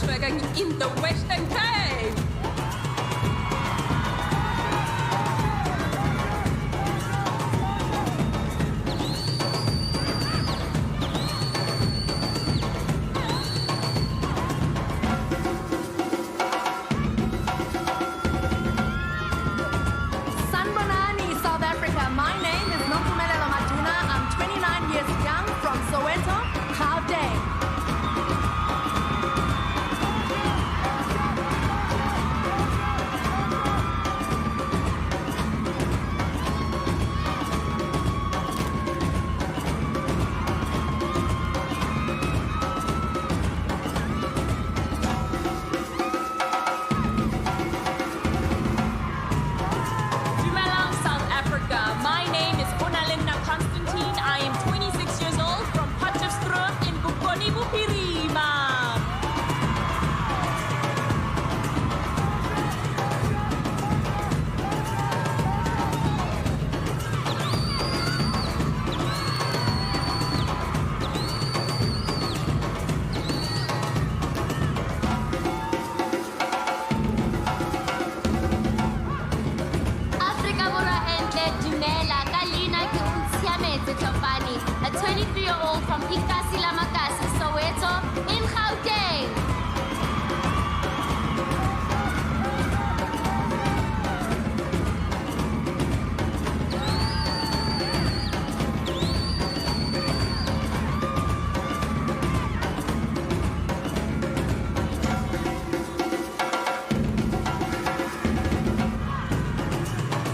Africa in the Western Cape. A 23-year-old from Ikasi Lamakasi, Soweto, in Gauteng.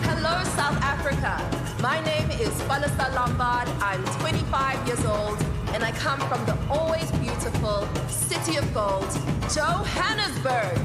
Hello, South Africa. My name is Falisa Lombard. I'm 25 years old, and I come from the always beautiful city of gold, Johannesburg.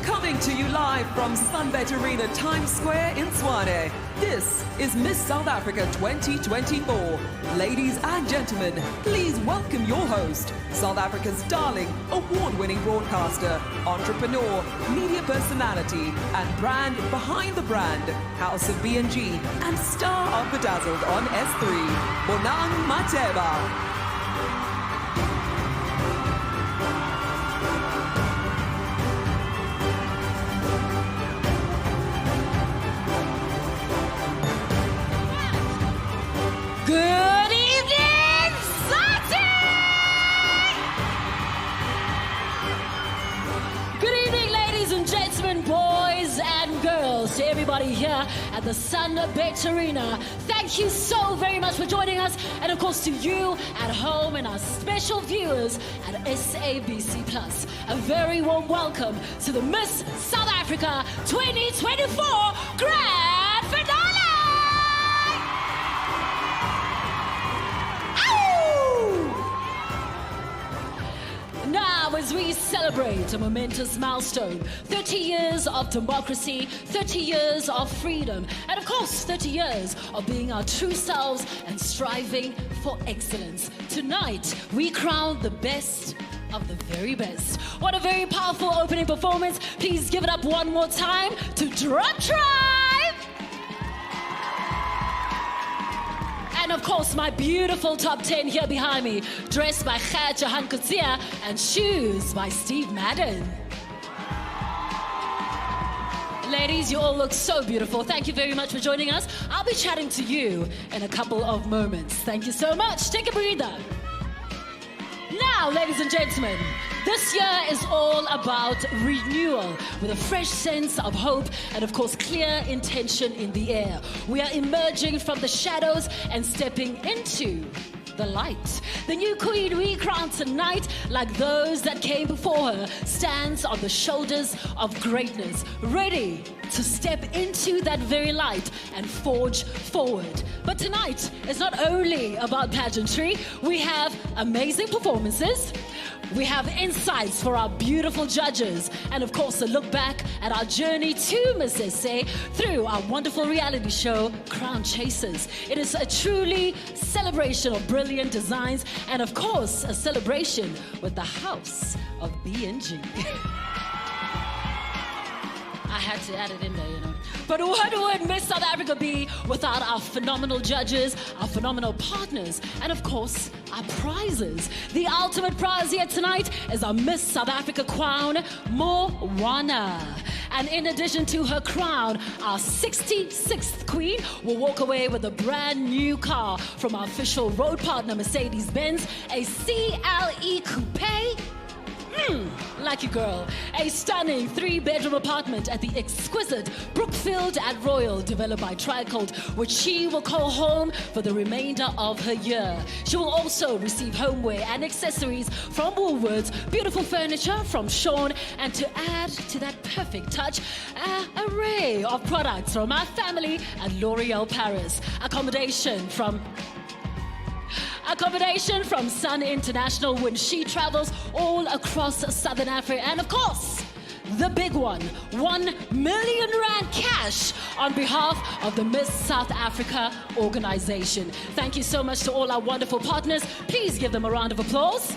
Coming to you live from Sunbet Arena, Times Square in Tshwane. This is Miss South Africa 2024. Ladies and gentlemen, please welcome your host, South Africa's darling, award-winning broadcaster, entrepreneur, media personality, and brand behind the brand, House of B&G, and star of Bedazzled on S3, Bonang Mateba. Good evening, Sati! Good evening, ladies and gentlemen, boys and girls, to everybody here at the Sunbet Arena. Thank you so very much for joining us, and of course to you at home and our special viewers at SABC Plus. A very warm welcome to the Miss South Africa 2024 Grand Finale! Now, as we celebrate celebrate a momentous milestone. 30 years of democracy, 30 years of freedom, and of course, 30 years of being our true selves and striving for excellence. Tonight, we crown the best of the very best. What a very powerful opening performance. Please give it up one more time to Drop Tribe. And of course, my beautiful top 10 here behind me, dressed by Khat Johan Kutsia and shoes by Steve Madden. Ladies, you all look so beautiful. Thank you very much for joining us. I'll be chatting to you in a couple of moments. Thank you so much. Take a breather. Now, ladies and gentlemen, this year is all about renewal with a fresh sense of hope and, of course, clear intention in the air. We are emerging from the shadows and stepping into the light. The new queen we crown tonight, like those that came before her, stands on the shoulders of greatness, ready to step into that very light and forge forward. But tonight is not only about pageantry. We have amazing performances, we have insights for our beautiful judges, and of course a look back at our journey to Miss SA through our wonderful reality show, Crown Chasers. It is a truly celebration of brilliant designs and of course a celebration with the house of B&G. I had to add it in there, you know. But what would Miss South Africa be without our phenomenal judges, our phenomenal partners, and of course, our prizes? The ultimate prize here tonight is our Miss South Africa crown, Moana. And in addition to her crown, our 66th queen will walk away with a brand new car from our official road partner, Mercedes-Benz, a CLE Coupe. Lucky girl. A stunning 3-bedroom apartment at the exquisite Brookfield at Royal, developed by Tricold, which she will call home for the remainder of her year. She will also receive homeware and accessories from Woolworths, beautiful furniture from Sean, and to add to that perfect touch, an array of products from our family at L'Oreal Paris. Accommodation from Sun International when she travels all across Southern Africa. And of course, the big one, 1 million rand cash on behalf of the Miss South Africa organization. Thank you so much to all our wonderful partners. Please give them a round of applause.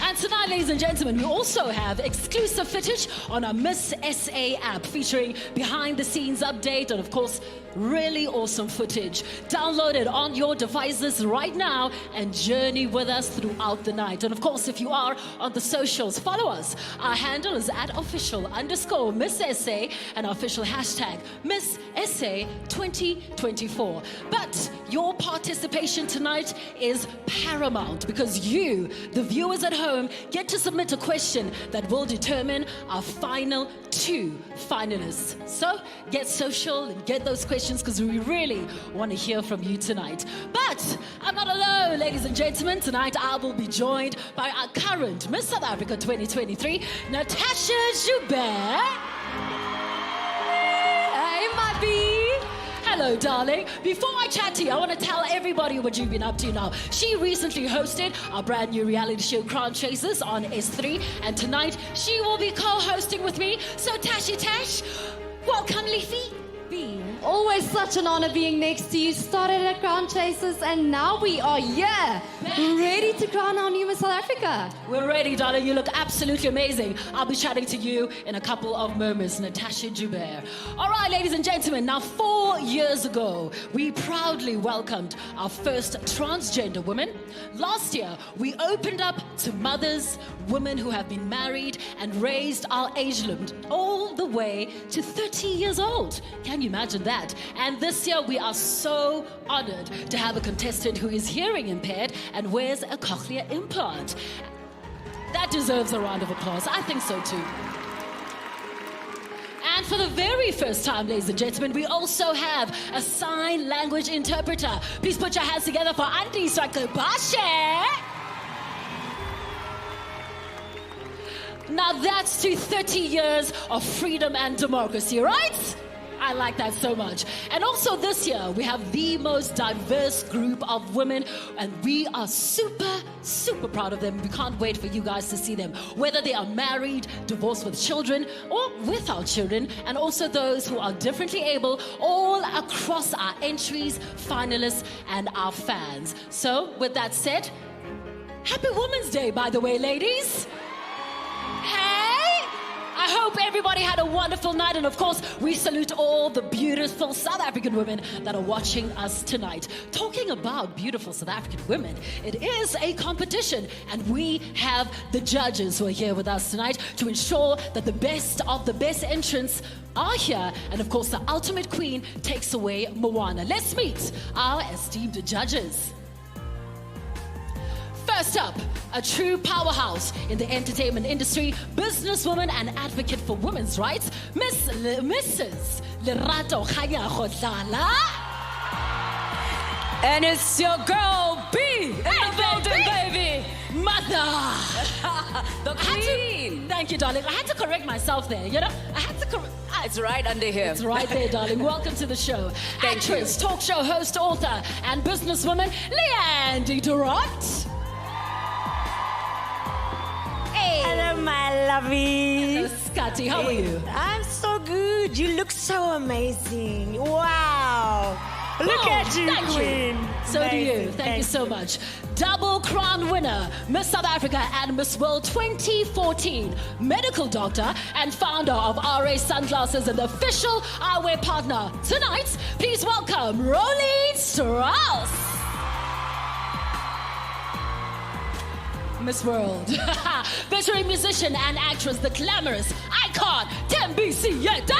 And tonight, ladies and gentlemen, we also have exclusive footage on our Miss SA app featuring behind-the-scenes update and, of course, really awesome footage. Download it on your devices right now and journey with us throughout the night. And, of course, if you are on the socials, follow us. Our handle is @official_Miss SA and our official hashtag Miss SA 2024. But your participation tonight is paramount because you, the viewers at home, get to submit a question that will determine our final 2 finalists. So get social and get those questions because we really want to hear from you tonight. But I'm not alone, ladies and gentlemen. Tonight I will be joined by our current Miss South Africa 2023, Natasha Joubert. Hey, my bee. Hello, darling. Before I chat to you, I want to tell everybody what you've been up to now. She recently hosted our brand new reality show, Crown Chasers, on S3, and tonight she will be co-hosting with me. So, Tashi Tash, welcome, Leafy. Always such an honor being next to you. Started at Crown Chasers and now we are here, ready to crown our new Miss South Africa. We're ready, darling. You look absolutely amazing. I'll be chatting to you in a couple of moments, Natasha Joubert. All right, ladies and gentlemen, now 4 years ago, we proudly welcomed our first transgender woman. Last year, we opened up to mothers, women who have been married and raised our age limit all the way to 30 years old. Can you imagine that? And this year we are so honored to have a contestant who is hearing impaired and wears a cochlear implant. That deserves a round of applause. I think so too. And for the very first time, ladies and gentlemen, we also have a sign language interpreter. Please put your hands together for Andy Sakabashe. Now that's to 30 years of freedom and democracy, right? I like that so much. And also this year, we have the most diverse group of women, and we are super, super proud of them. We can't wait for you guys to see them, whether they are married, divorced with children, or without children, and also those who are differently able, all across our entries, finalists, and our fans. So, with that said, Happy Women's Day, by the way, ladies. Hey! I hope everybody had a wonderful night, and of course, we salute all the beautiful South African women that are watching us tonight. Talking about beautiful South African women, it is a competition, and we have the judges who are here with us tonight to ensure that the best of the best entrants are here, and of course, the ultimate queen takes away Moana. Let's meet our esteemed judges. First up, a true powerhouse in the entertainment industry, businesswoman and advocate for women's rights, Mrs. Lerato Kganyago Dlala. And it's your girl, B, in the building, baby. Mother. The queen. Thank you, darling. I had to correct myself there, you know? I had to correct. It's right under here. It's right there, darling. Welcome to the show. Thank Actress, you. talk show host, author, and businesswoman, Leanne Durant. Hello, my lovey. Scotty, how are you? I'm so good. You look so amazing. Wow. Look at you, Thank queen. you. So do you. Amazing. Thank you so much. Double crown winner, Miss South Africa and Miss World 2014, medical doctor and founder of RA Sunglasses and the official eyewear partner. Tonight, please welcome Rolene Strauss. Miss World. Veteran musician and actress, the glamorous icon, Tembisi Yeda.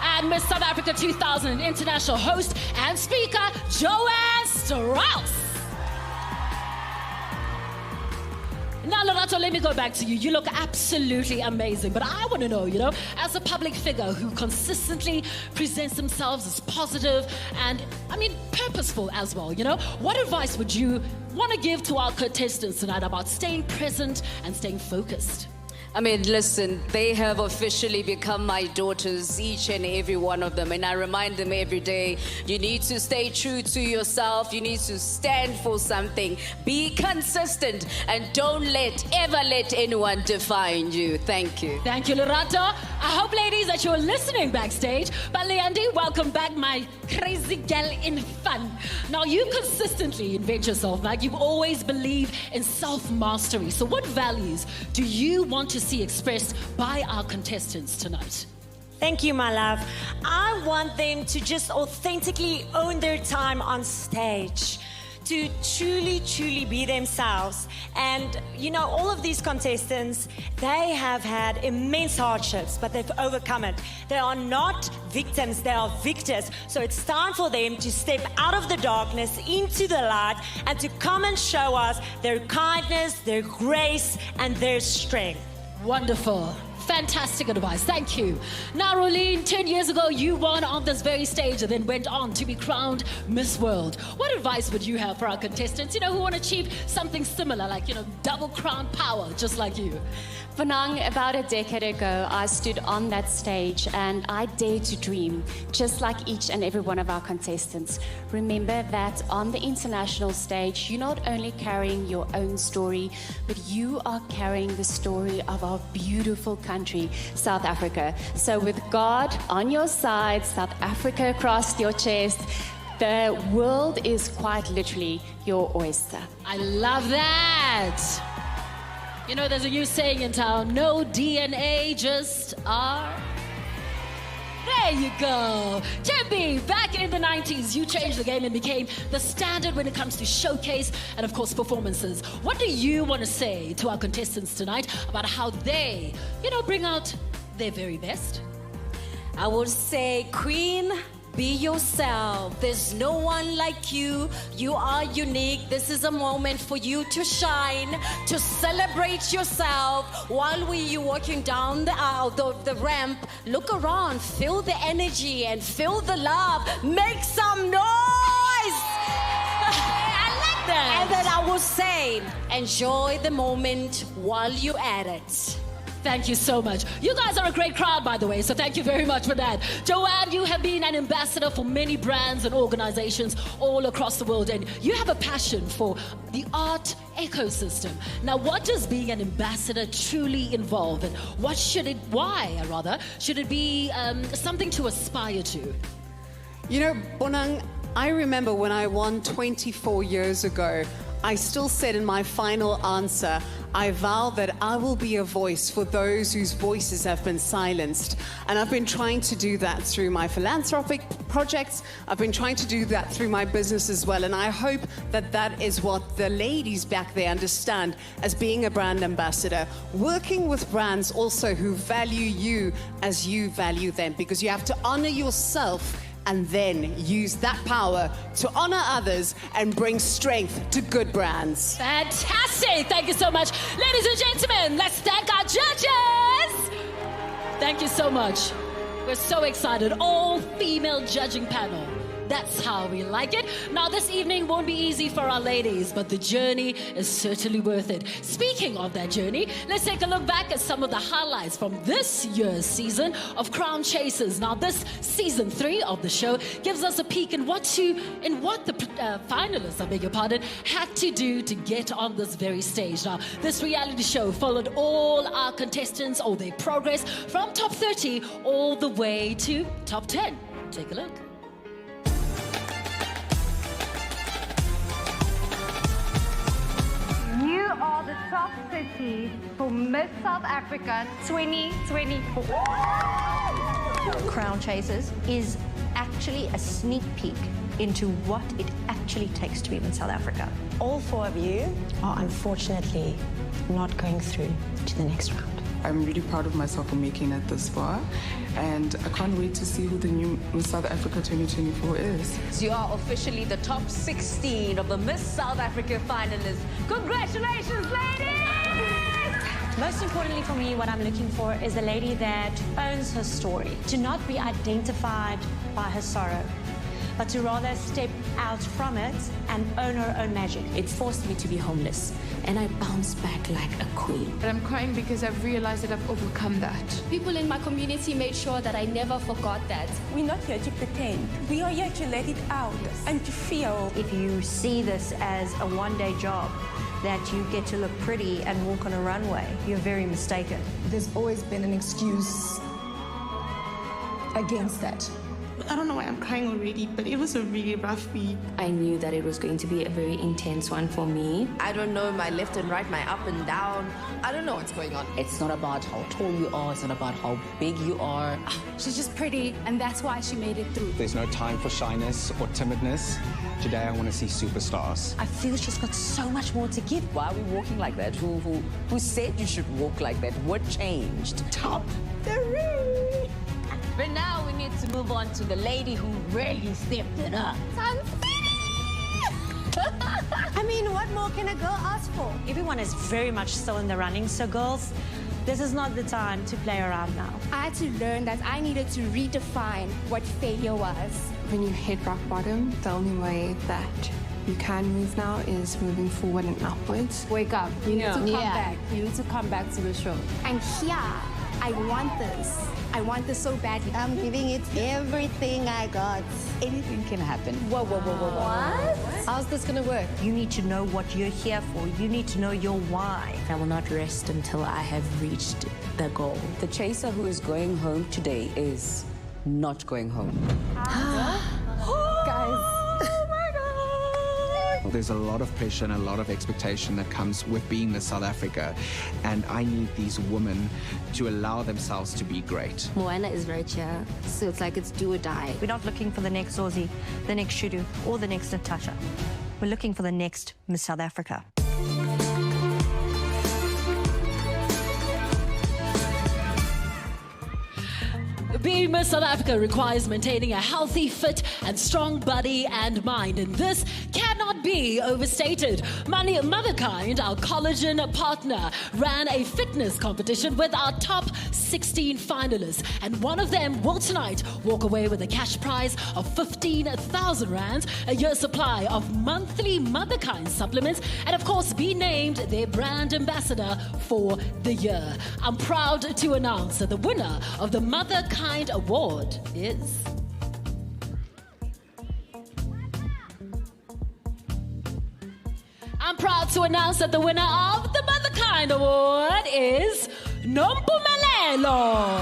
And Miss South Africa 2000 international host and speaker, Joanne Strauss. Now, Lorato, let me go back to you. You look absolutely amazing. But I want to know, you know, as a public figure who consistently presents themselves as positive and, I mean, purposeful as well, you know, what advice would you want to give to our contestants tonight about staying present and staying focused? I mean, listen, they have officially become my daughters, each and every one of them. And I remind them every day, you need to stay true to yourself. You need to stand for something. Be consistent and don't ever let anyone define you. Thank you. Thank you, Lorato. I hope, ladies, that you're listening backstage. But Leandi, welcome back, my crazy gal in fun. Now, you consistently invent yourself, like you've always believed in self-mastery. So what values do you want to see expressed by our contestants tonight? Thank you, my love. I want them to just authentically own their time on stage, to truly, truly be themselves. And, you know, all of these contestants, they have had immense hardships, but they've overcome it. They are not victims, they are victors. So it's time for them to step out of the darkness into the light and to come and show us their kindness, their grace, and their strength. Wonderful. Fantastic advice. Thank you. Now, Rolene, 10 years ago, you won on this very stage and then went on to be crowned Miss World. What advice would you have for our contestants, you know, who want to achieve something similar, like, you know, double crown power, just like you? Vanang, about a decade ago, I stood on that stage and I dared to dream, just like each and every one of our contestants. Remember that on the international stage, you're not only carrying your own story, but you are carrying the story of our beautiful country, South Africa. So with God on your side, South Africa across your chest, the world is quite literally your oyster. I love that. You know, there's a new saying in town, no DNA, just R. There you go. Tembi, back in the 90s, you changed the game and became the standard when it comes to showcase and, of course, performances. What do you want to say to our contestants tonight about how they, you know, bring out their very best? I would say, Queen, be yourself. There's no one like you. You are unique. This is a moment for you to shine, to celebrate yourself. While you're walking down the aisle, the ramp, look around, feel the energy and feel the love. Make some noise. I like that. And then I will say, enjoy the moment while you're at it. Thank you so much. You guys are a great crowd, by the way, so thank you very much for that. Joanne, you have been an ambassador for many brands and organizations all across the world, and you have a passion for the art ecosystem. Now, what does being an ambassador truly involve, and why should it be something to aspire to? You know, Bonang, I remember when I won 24 years ago, I still said in my final answer, I vow that I will be a voice for those whose voices have been silenced. And I've been trying to do that through my philanthropic projects. I've been trying to do that through my business as well. And I hope that that is what the ladies back there understand as being a brand ambassador. Working with brands also who value you as you value them, because you have to honor yourself and then use that power to honor others and bring strength to good brands. Fantastic! Thank you so much. Ladies and gentlemen, let's thank our judges! Thank you so much. We're so excited. All female judging panel. That's how we like it. Now, this evening won't be easy for our ladies, but the journey is certainly worth it. Speaking of that journey, let's take a look back at some of the highlights from this year's season of Crown Chasers. Now, this season 3 of the show gives us a peek in what the finalists, I beg your pardon, had to do to get on this very stage. Now, this reality show followed all our contestants, all their progress from top 30 all the way to top 10. Take a look. You are the top 30 for Miss South Africa 2024. Crown Chasers is actually a sneak peek into what it actually takes to be Miss South Africa. All 4 of you are unfortunately not going through to the next round. I'm really proud of myself for making it this far, and I can't wait to see who the new Miss South Africa 2024 is. You are officially the top 16 of the Miss South Africa finalists. Congratulations, ladies! Most importantly for me, what I'm looking for is a lady that owns her story. To not be identified by her sorrow, but to rather step out from it and own her own magic. It forced me to be homeless, and I bounced back like a queen. But I'm crying because I've realized that I've overcome that. People in my community made sure that I never forgot that. We're not here to pretend. We are here to let it out and to feel. If you see this as a one-day job, that you get to look pretty and walk on a runway, you're very mistaken. There's always been an excuse against that. I don't know why I'm crying already, but it was a really rough week. I knew that it was going to be a very intense one for me. I don't know my left and right, my up and down. I don't know what's going on. It's not about how tall you are, it's not about how big you are. She's just pretty, and that's why she made it through. There's no time for shyness or timidness. Today I want to see superstars. I feel she's got so much more to give. Why are we walking like that? Who said you should walk like that? What changed? Top 3! But now we need to move on to the lady who really stepped it up. I mean, what more can a girl ask for? Everyone is very much still in the running, so girls, this is not the time to play around now. I had to learn that I needed to redefine what failure was. When you hit rock bottom, the only way that you can move now is moving forward and upwards. Wake up. You need to come back. You need to come back to the show. And here, I want this. I want this so badly. I'm giving it everything I got. Anything can happen. Whoa. What? How's this gonna work? You need to know what you're here for. You need to know your why. I will not rest until I have reached the goal. The chaser who is going home today is not going home. Guys. There's a lot of pressure and a lot of expectation that comes with being Miss South Africa, and I need these women to allow themselves to be great. Moana is right here, so it's like it's do or die. We're not looking for the next Aussie, the next Shudu, or the next Natasha. We're looking for the next Miss South Africa. Being Miss South Africa requires maintaining a healthy, fit, and strong body and mind, and this cannot cannot be overstated. Motherkind, our collagen partner, ran a fitness competition with our top 16 finalists, and one of them will tonight walk away with a cash prize of 15,000 rands, a year's supply of monthly Motherkind supplements, and of course be named their brand ambassador for the year. I'm proud to announce that the winner of the Motherkind Award is... I'm proud to announce that the winner of the Motherkind Award is Nompumelelo.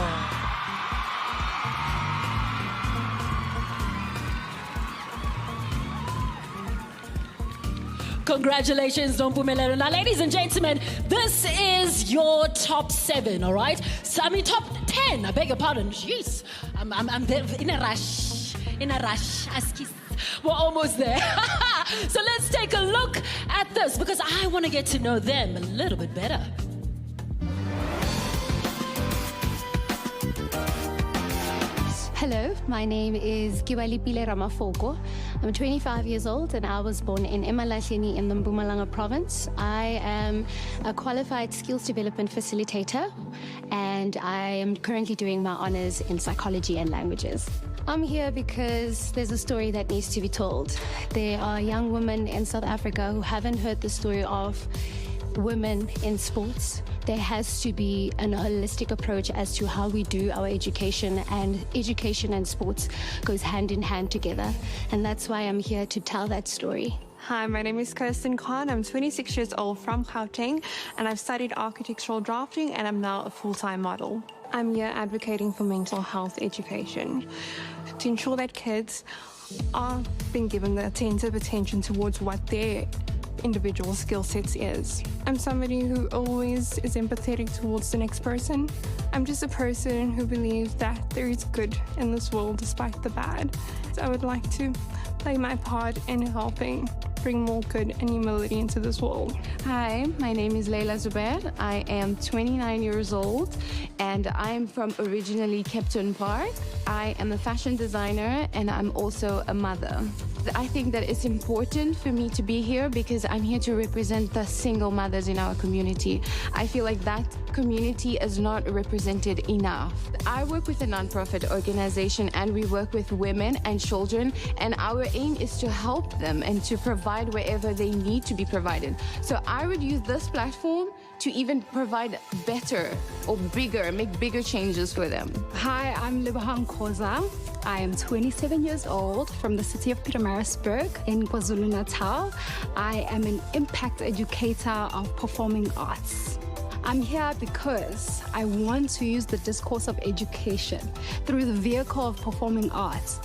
Congratulations, Nompumelelo. Now, ladies and gentlemen, this is your top 7, all right? So, I mean, top 10, I beg your pardon. Jeez, I'm there in a rush. We're almost there. So let's take a look at this, because I want to get to know them a little bit better. Hello, my name is Kiwalipile Ramafoko. I'm 25 years old and I was born in Emalahleni in the Mpumalanga province. I am a qualified skills development facilitator and I am currently doing my honors in psychology and languages. I'm here because there's a story that needs to be told. There are young women in South Africa who haven't heard the story of women in sports. There has to be an holistic approach as to how we do our education and sports goes hand in hand together. And that's why I'm here to tell that story. Hi, my name is Kirsten Khan. I'm 26 years old from Gauteng and I've studied architectural drafting and I'm now a full-time model. I'm here advocating for mental health education to ensure that kids are being given the attentive attention towards what their individual skill sets is. I'm somebody who always is empathetic towards the next person. I'm just a person who believes that there is good in this world despite the bad. So I would like to play my part in helping bring more good and humility into this world. Hi, my name is Leila Zubair. I am 29 years old and I'm from originally Kempton Park. I am a fashion designer and I'm also a mother. I think that it's important for me to be here because I'm here to represent the single mothers in our community. I feel like that community is not represented enough. I work with a non-profit organization and we work with women and children, and our aim is to help them and to provide wherever they need to be provided. So I would use this platform to even provide better or bigger, make bigger changes for them. Hi, I'm Libahan Koza. I am 27 years old from the city of Pietermaritzburg in KwaZulu-Natal. I am an impact educator of performing arts. I'm here because I want to use the discourse of education through the vehicle of performing arts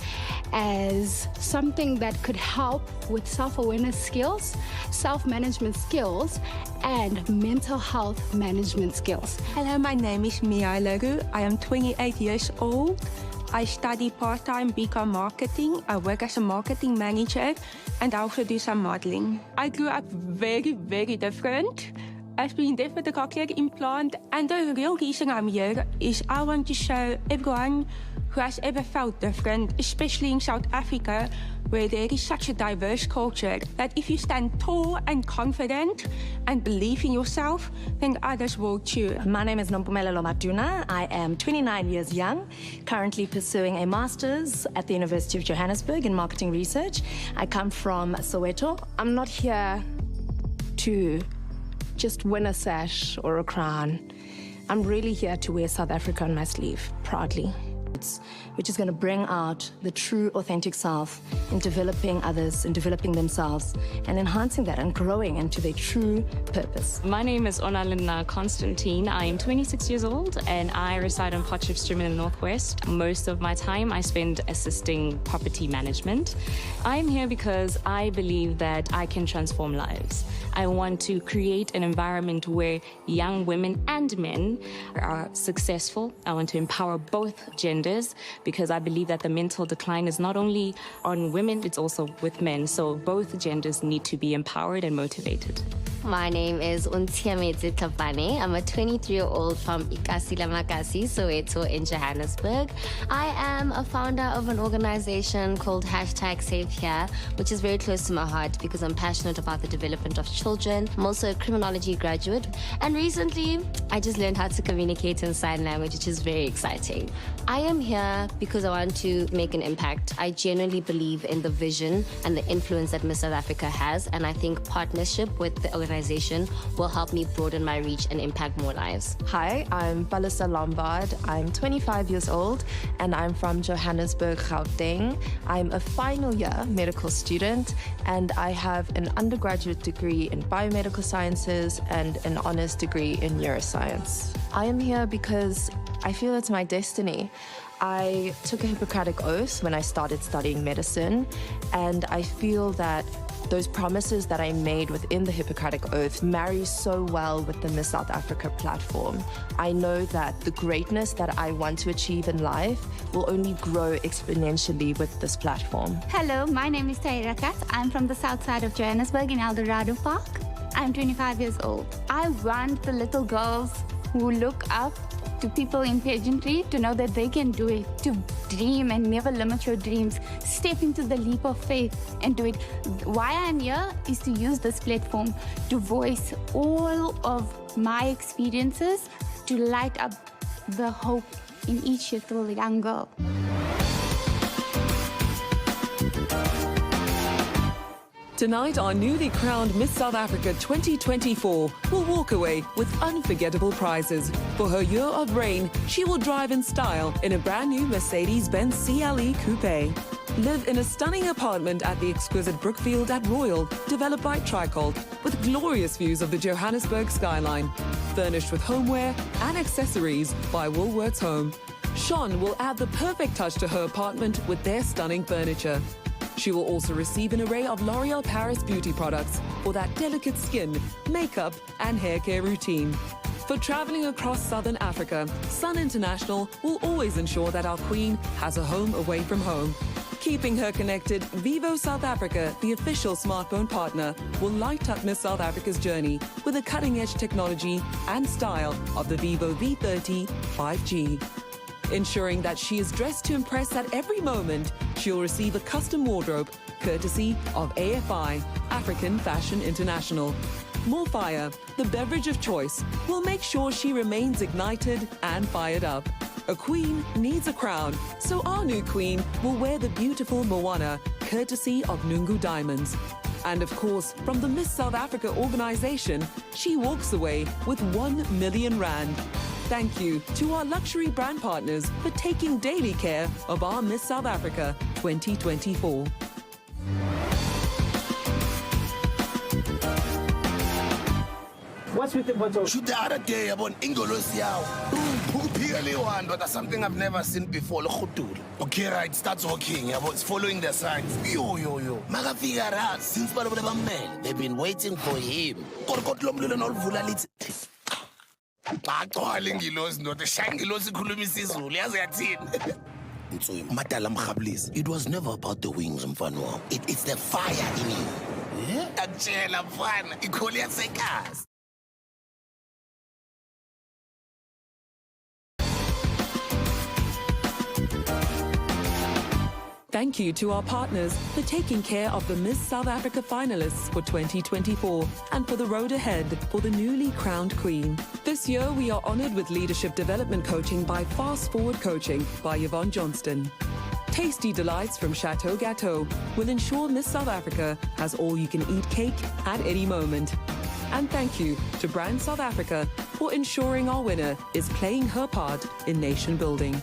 as something that could help with self-awareness skills, self-management skills, and mental health management skills. Hello, my name is Mia Roux. I am 28 years old. I study part-time BCom marketing. I work as a marketing manager and I also do some modeling. I grew up very, very different. I've been deaf with a cochlear implant, and the real reason I'm here is I want to show everyone who has ever felt different, especially in South Africa, where there is such a diverse culture, that if you stand tall and confident and believe in yourself, then others will too. My name is Nompumelelo Matuna. I am 29 years young, currently pursuing a master's at the University of Johannesburg in marketing research. I come from Soweto. I'm not here to just win a sash or a crown. I'm really here to wear South Africa on my sleeve, proudly. Which is going to bring out the true, authentic self in developing others, in developing themselves, and enhancing that and growing into their true purpose. My name is Onalina Constantine. I am 26 years old and I reside in Potchefstroom in the Northwest. Most of my time I spend assisting property management. I'm here because I believe that I can transform lives. I want to create an environment where young women and men are successful. I want to empower both genders genders, because I believe that the mental decline is not only on women, it's also with men. So both genders need to be empowered and motivated. My name is Untiametse Tlhapane. I'm a 23-year-old from Ikasi Lamakasi, Soweto in Johannesburg. I am a founder of an organization called #SaveHere, which is very close to my heart because I'm passionate about the development of children. I'm also a criminology graduate. And recently, I just learned how to communicate in sign language, which is very exciting. I am here because I want to make an impact. I genuinely believe in the vision and the influence that Miss South Africa has, and I think partnership with the organization will help me broaden my reach and impact more lives. Hi, I'm Balisa Lombard. I'm 25 years old and I'm from Johannesburg, Gauteng. I'm a final year medical student and I have an undergraduate degree in biomedical sciences and an honors degree in neuroscience. I am here because I feel it's my destiny. I took a Hippocratic oath when I started studying medicine, and I feel that those promises that I made within the Hippocratic Oath marry so well with the Miss South Africa platform. I know that the greatness that I want to achieve in life will only grow exponentially with this platform. Hello, my name is Taira Kat. I'm from the south side of Johannesburg in Eldorado Park. I'm 25 years old. I want the little girls who look up to people in pageantry to know that they can do it, to dream and never limit your dreams. Step into the leap of faith and do it. Why I'm here is to use this platform to voice all of my experiences to light up the hope in each little young girl. Tonight, our newly crowned Miss South Africa 2024 will walk away with unforgettable prizes. For her year of reign, she will drive in style in a brand new Mercedes-Benz CLE Coupe. Live in a stunning apartment at the exquisite Brookfield at Royal, developed by Tricolt, with glorious views of the Johannesburg skyline. Furnished with homeware and accessories by Woolworths Home. Sean will add the perfect touch to her apartment with their stunning furniture. She will also receive an array of L'Oreal Paris beauty products for that delicate skin, makeup, and hair care routine. For traveling across Southern Africa, Sun International will always ensure that our Queen has a home away from home. Keeping her connected, Vivo South Africa, the official smartphone partner, will light up Miss South Africa's journey with the cutting-edge technology and style of the Vivo V30 5G. Ensuring that she is dressed to impress at every moment, she'll receive a custom wardrobe courtesy of AFI, African Fashion International. More Fire, the beverage of choice, will make sure she remains ignited and fired up. A queen needs a crown, so our new queen will wear the beautiful Moana, courtesy of Nungu Diamonds. And of course, from the Miss South Africa organization, she walks away with 1 million rand. Thank you to our luxury brand partners for taking daily care of our Miss South Africa 2024. What's with the bottle? Shoot the other day about Ingolosiao. Purely one, but that's something I've never seen before. Okay, right, starts walking. It's following the signs. Yo. Magafigara, since man, they've been waiting for him. It was never about the wings, Mfano. It's the fire in you. Yeah? Thank you to our partners for taking care of the Miss South Africa finalists for 2024 and for the road ahead for the newly crowned Queen. This year, we are honored with leadership development coaching by Fast Forward Coaching by Yvonne Johnston. Tasty delights from Chateau Gâteau will ensure Miss South Africa has all-you-can-eat cake at any moment. And thank you to Brand South Africa for ensuring our winner is playing her part in nation building.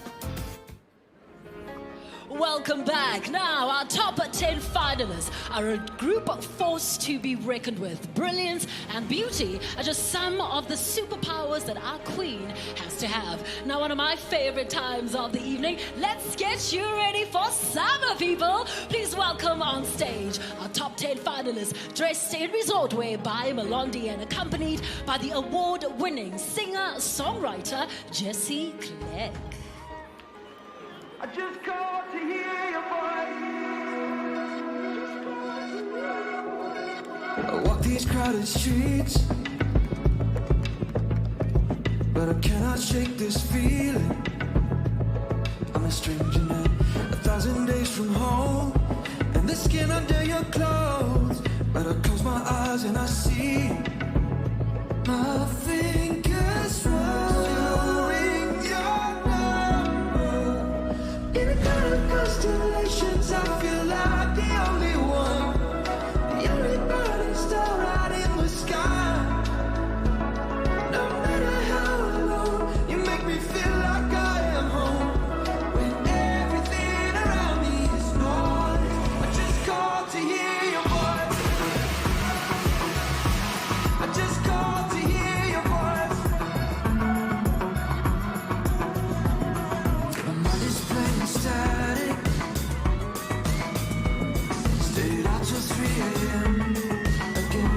Welcome back. Now, our top 10 finalists are a group of force to be reckoned with. Brilliance and beauty are just some of the superpowers that our queen has to have. Now, one of my favorite times of the evening, let's get you ready for summer, people. Please welcome on stage our top 10 finalists, dressed in resort wear by Melondi and accompanied by the award-winning singer-songwriter Jessie Clegg. just called to hear your voice. I walk these crowded streets, but I cannot shake this feeling. I'm a stranger now, 1,000 days from home, and the skin under your clothes. But I close my eyes and I see my fingers rolling your number. In a cloud of constellations, I feel like the only one, the only burning star out in the sky. No matter how alone, you make me feel like I am home. When everything around me is noise, I just call to hear your voice. I just call to hear your voice. My mind is playing static. Stayed out till 3 a.m. again.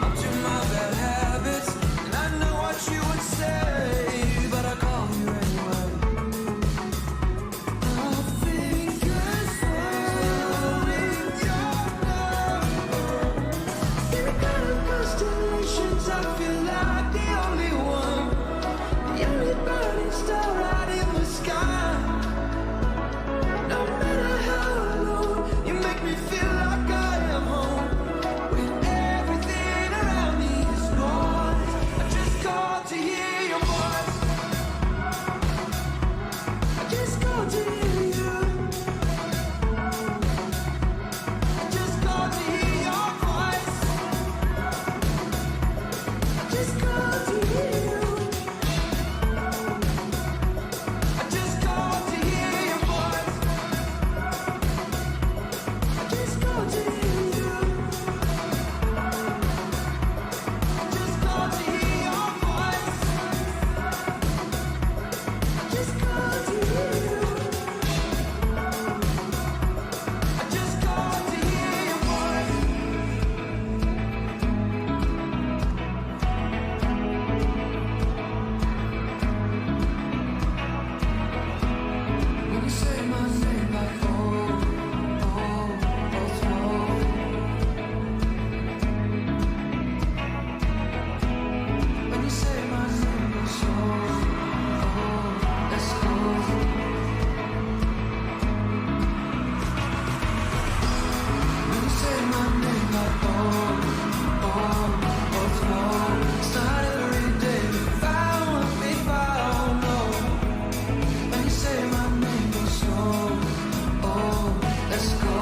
Up to my bad habits, and I know what you would say, but I call you anyway. My fingers rolling your number. In a cloud of constellations, I feel like the only one, the only burning star out in the sky. No matter how alone, you make me feel like I am home. When everything around me is noise, I just call to hear your voice. I just call to hear you. I just call to hear your voice. I just call to hear you. I just call to hear your voice. I just call to hear you. I just call to hear your voice. I just call to hear you. I just call to hear your voice. When you say my name like oh, when you say my name like so, let's go. When you say my name like it's not every day you found me found, no. When you say my name goes slow, oh, let's go.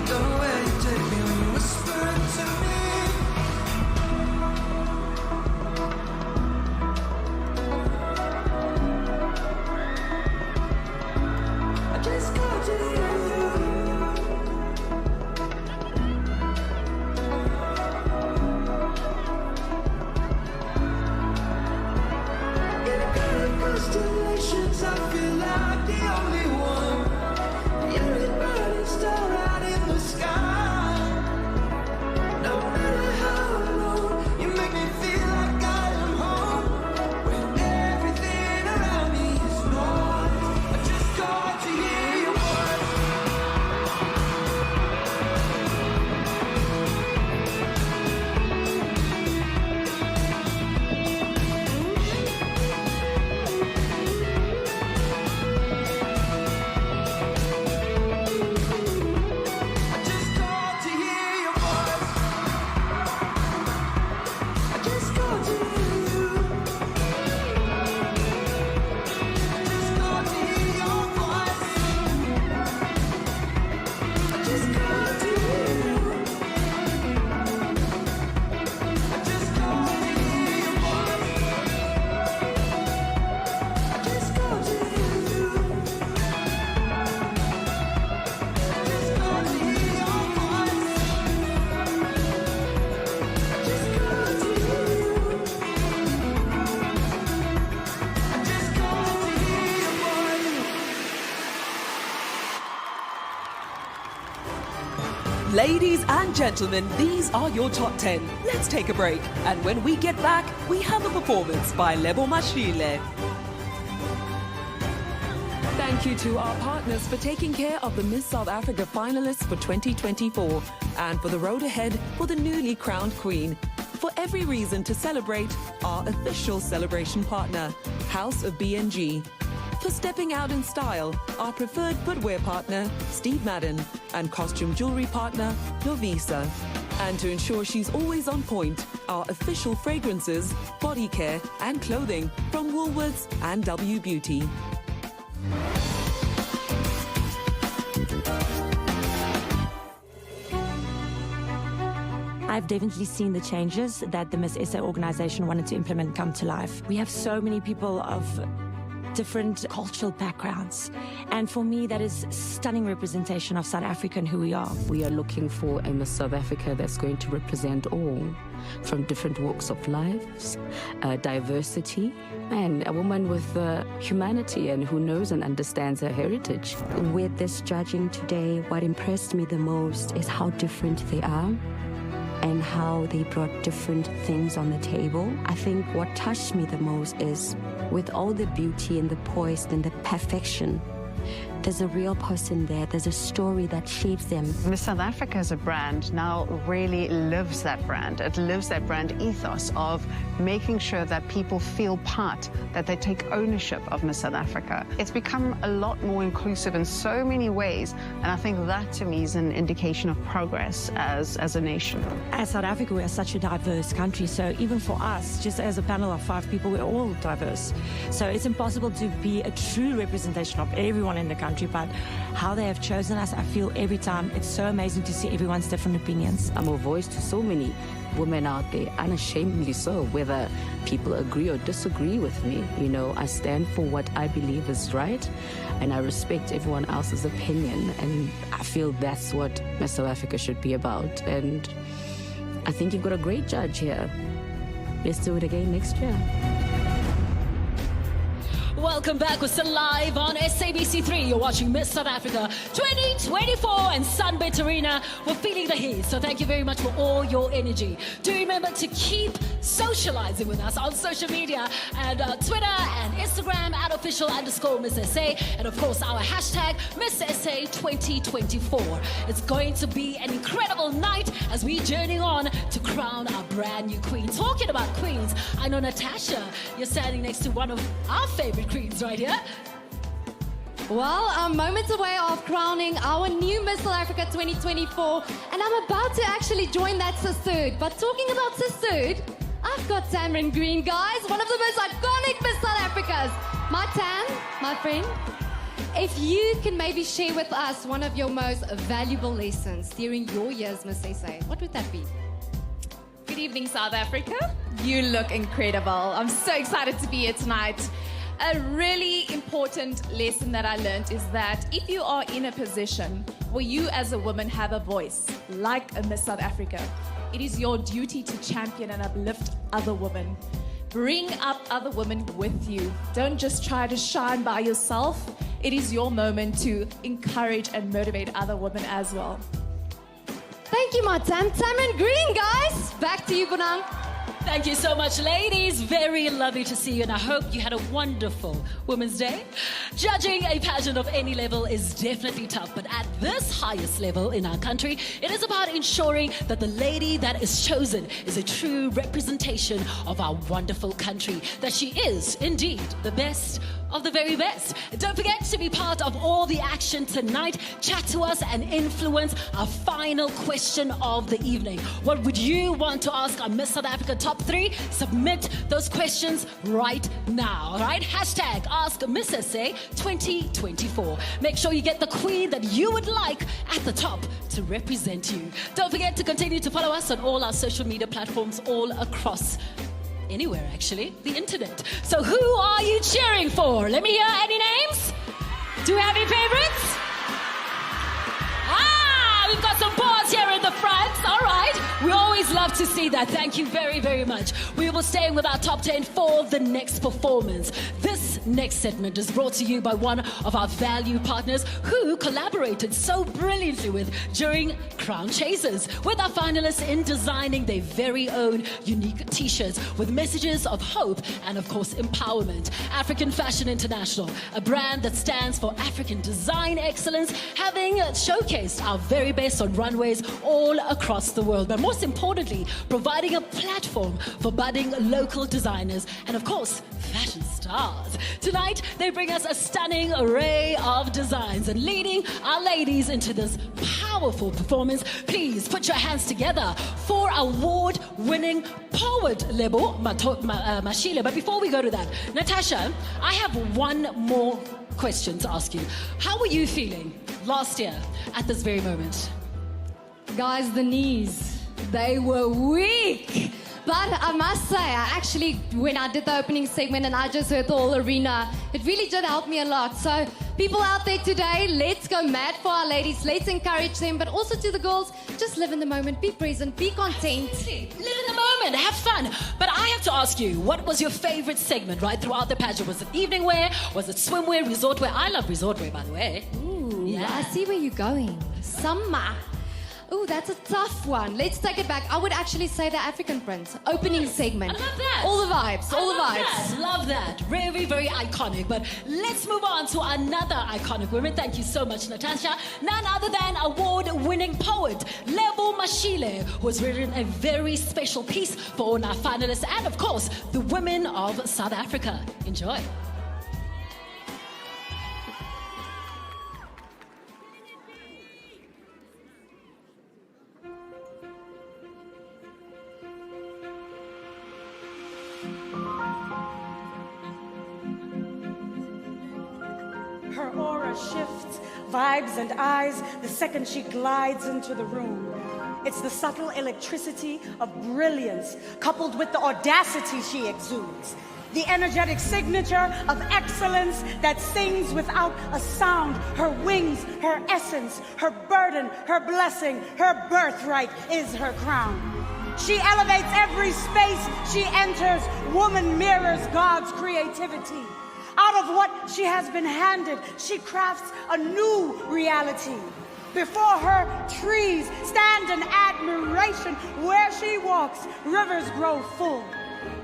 Don't know where you take me when you whisper it to me. I just got to hear you. In a cloud of constellations, I feel like the only one, the only burning star out in the sky. No matter how alone, you make me feel like I am home. When everything around me is noise, I just call to hear your voice. I just call to hear your voice. I just call to hear you. I just call to hear your voice. I just call to hear you. I just call to hear your voice. I just call to hear you. I just call to hear your voice. I just call to hear you. I just call to hear your voice. Ladies and gentlemen, these are your top 10. Let's take a break. And when we get back, we have a performance by Lebo Mashile. Thank you to our partners for taking care of the Miss South Africa finalists for 2024 and for the road ahead for the newly crowned Queen. For every reason to celebrate, our official celebration partner, House of B&G. For stepping out in style, our preferred footwear partner, Steve Madden, and costume jewelry partner, Lovisa. And to ensure she's always on point, our official fragrances, body care, and clothing from Woolworths and W Beauty. I've definitely seen the changes that the Miss SA organization wanted to implement come to life. We have so many people of different cultural backgrounds. And for me, that is stunning representation of South Africa and who we are. We are looking for a Miss South Africa that's going to represent all from different walks of life, diversity, and a woman with humanity and who knows and understands her heritage. With this judging today, what impressed me the most is how different they are and how they brought different things on the table. I think what touched me the most is with all the beauty and the poise and the perfection, there's a real person there. There's a story that shapes them. Miss South Africa as a brand now really lives that brand. It lives that brand ethos of making sure that people feel part, that they take ownership of Miss South Africa. It's become a lot more inclusive in so many ways, and I think that to me is an indication of progress as a nation. As South Africa, we are such a diverse country, so even for us, just as a panel of 5 people, we're all diverse. So it's impossible to be a true representation of everyone in the country, but how they have chosen us, I feel every time it's so amazing to see everyone's different opinions. I'm a voice to so many women out there, unashamedly so, whether people agree or disagree with me. You know, I stand for what I believe is right, and I respect everyone else's opinion, and I feel that's what Miss South Africa should be about. And I think you've got a great judge here. Let's do it again next year. Welcome back. We're still live on SABC3. You're watching Miss South Africa 2024 and Sunbet Arena. We're feeling the heat, so thank you very much for all your energy. Do remember to keep socializing with us on social media and Twitter and Instagram at @official_Miss SA, and of course our hashtag Miss SA 2024. It's going to be an incredible night as we journey on to crown our brand new queen. Talking about queens, I know Natasha, you're standing next to one of our favorite queens right here. Well, I'm moments away of crowning our new Miss South Africa 2024, and I'm about to actually join that sisterhood. But talking about sisterhood, I've got Tamron Green, guys, one of the most iconic Miss South Africas. My Tam, my friend, if you can maybe share with us one of your most valuable lessons during your years, Miss SA, what would that be? Good evening, South Africa. You look incredible. I'm so excited to be here tonight. A really important lesson that I learned is that if you are in a position where you as a woman have a voice, like a Miss South Africa, it is your duty to champion and uplift other women. Bring up other women with you. Don't just try to shine by yourself. It is your moment to encourage and motivate other women as well. Thank you, my Tam. Tamron Green, guys. Back to you, Bonang. Thank you so much, ladies. Very lovely to see you, and I hope you had a wonderful Women's Day. Judging a pageant of any level is definitely tough, but at this highest level in our country, it is about ensuring that the lady that is chosen is a true representation of our wonderful country, that she is indeed the best of the very best. Don't forget to be part of all the action tonight. Chat to us and influence our final question of the evening. What would you want to ask our Miss South Africa top 3? Submit those questions right now, all right? Hashtag Ask Miss SA 2024. Make sure you get the queen that you would like at the top to represent you. Don't forget to continue to follow us on all our social media platforms all across anywhere, actually, the internet. So who are you cheering for? Let me hear any names. Do we have any favorites? We've got some boards here in the front. All right. We always love to see that. Thank you very, very much. We will stay with our top 10 for the next performance. This next segment is brought to you by one of our value partners who collaborated so brilliantly with during Crown Chasers, with our finalists in designing their very own unique t-shirts with messages of hope and, of course, empowerment. African Fashion International, a brand that stands for African design excellence, having showcased our very best on runways all across the world, but most importantly, providing a platform for budding local designers and, of course, fashion stars. Tonight, they bring us a stunning array of designs and leading our ladies into this powerful performance. Please put your hands together for award-winning poet Lebo Mashile. But before we go to that, Natasha, I have one more question to ask you. How were you feeling last year at this very moment? Guys, the knees, they were weak. But I must say, when I did the opening segment and I just heard the whole arena, it really did help me a lot. So people out there today, let's go mad for our ladies. Let's encourage them, but also to the girls, just live in the moment, be present, be content. Live in the moment, have fun. But I have to ask you, what was your favorite segment right throughout the pageant? Was it evening wear? Was it swimwear, resort wear? I love resort wear, by the way. Ooh, yeah. I see where you're going. Summer. Ooh, that's a tough one. Let's take it back. I would actually say the African print. Opening segment. I love that. All the vibes. All the vibes. Love that. Very, very iconic. But let's move on to another iconic woman. Thank you so much, Natasha. None other than award-winning poet Lebo Mashile, who has written a very special piece for all our finalists and, of course, the women of South Africa. Enjoy. Her aura shifts, vibes and eyes the second she glides into the room. It's the subtle electricity of brilliance coupled with the audacity she exudes. The energetic signature of excellence that sings without a sound. Her wings, her essence, her burden, her blessing, her birthright is her crown. She elevates every space she enters. Woman mirrors God's creativity. Out of what she has been handed, she crafts a new reality. Before her, trees stand in admiration. Where she walks, rivers grow full.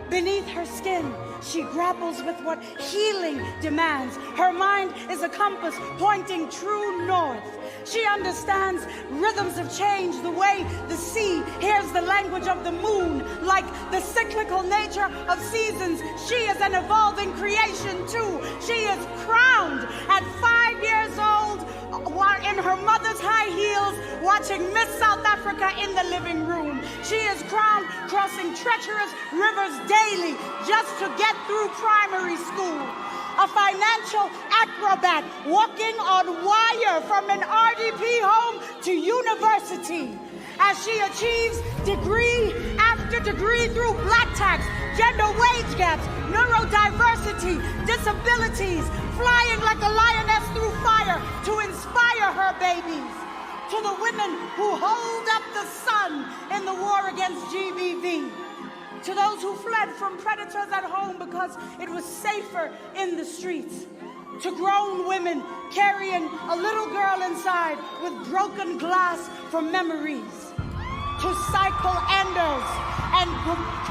Beneath her skin, she grapples with what healing demands. Her mind is a compass pointing true north. She understands rhythms of change the way the sea hears the language of the moon. Like the cyclical nature of seasons, she is an evolving creation too. She is crowned at 5 years old while in her mother's high heels watching Miss South Africa in the living room. She is crowned crossing treacherous rivers daily just to get through primary school. A financial acrobat walking on wire from an RDP home to university as she achieves degree after degree through black tax, gender wage gaps, neurodiversity, disabilities, flying like a lioness through fire to inspire her babies. To the women who hold up the sun in the war against GBV. To those who fled from predators at home because it was safer in the streets. To grown women carrying a little girl inside with broken glass for memories. To cycle enders and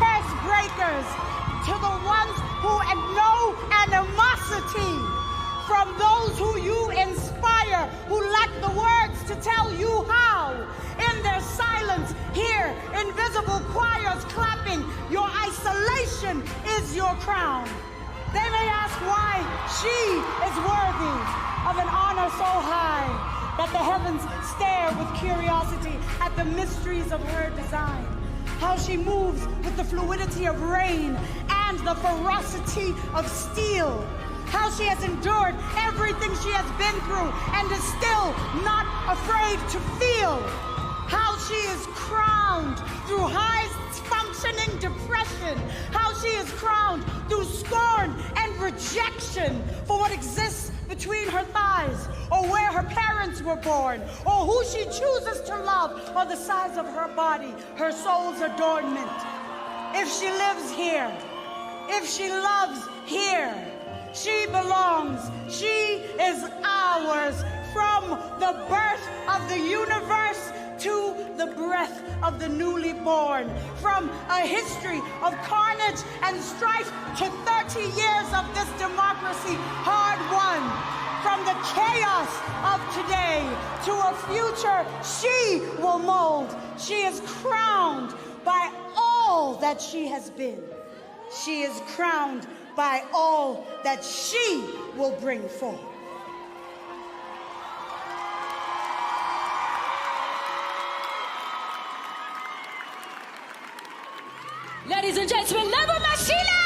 curse breakers. To the ones who have no animosity. From those who you inspire, who lack the words to tell you how. In their silence, hear invisible choirs clapping. Your isolation is your crown. They may ask why she is worthy of an honor so high that the heavens stare with curiosity at the mysteries of her design. How she moves with the fluidity of rain and the ferocity of steel. How she has endured everything she has been through and is still not afraid to feel. How she is crowned through high-functioning depression. How she is crowned through scorn and rejection for what exists between her thighs, or where her parents were born, or who she chooses to love, or the size of her body, her soul's adornment. If she lives here, if she loves here, She belongs. She is ours. From the birth of the universe to the breath of the newly born. From a history of carnage and strife to 30 years of this democracy hard won. From the chaos of today to a future she will mold. She is crowned by all that she has been. She is crowned by all that she will bring forth. Ladies and gentlemen, Lebo Mashile!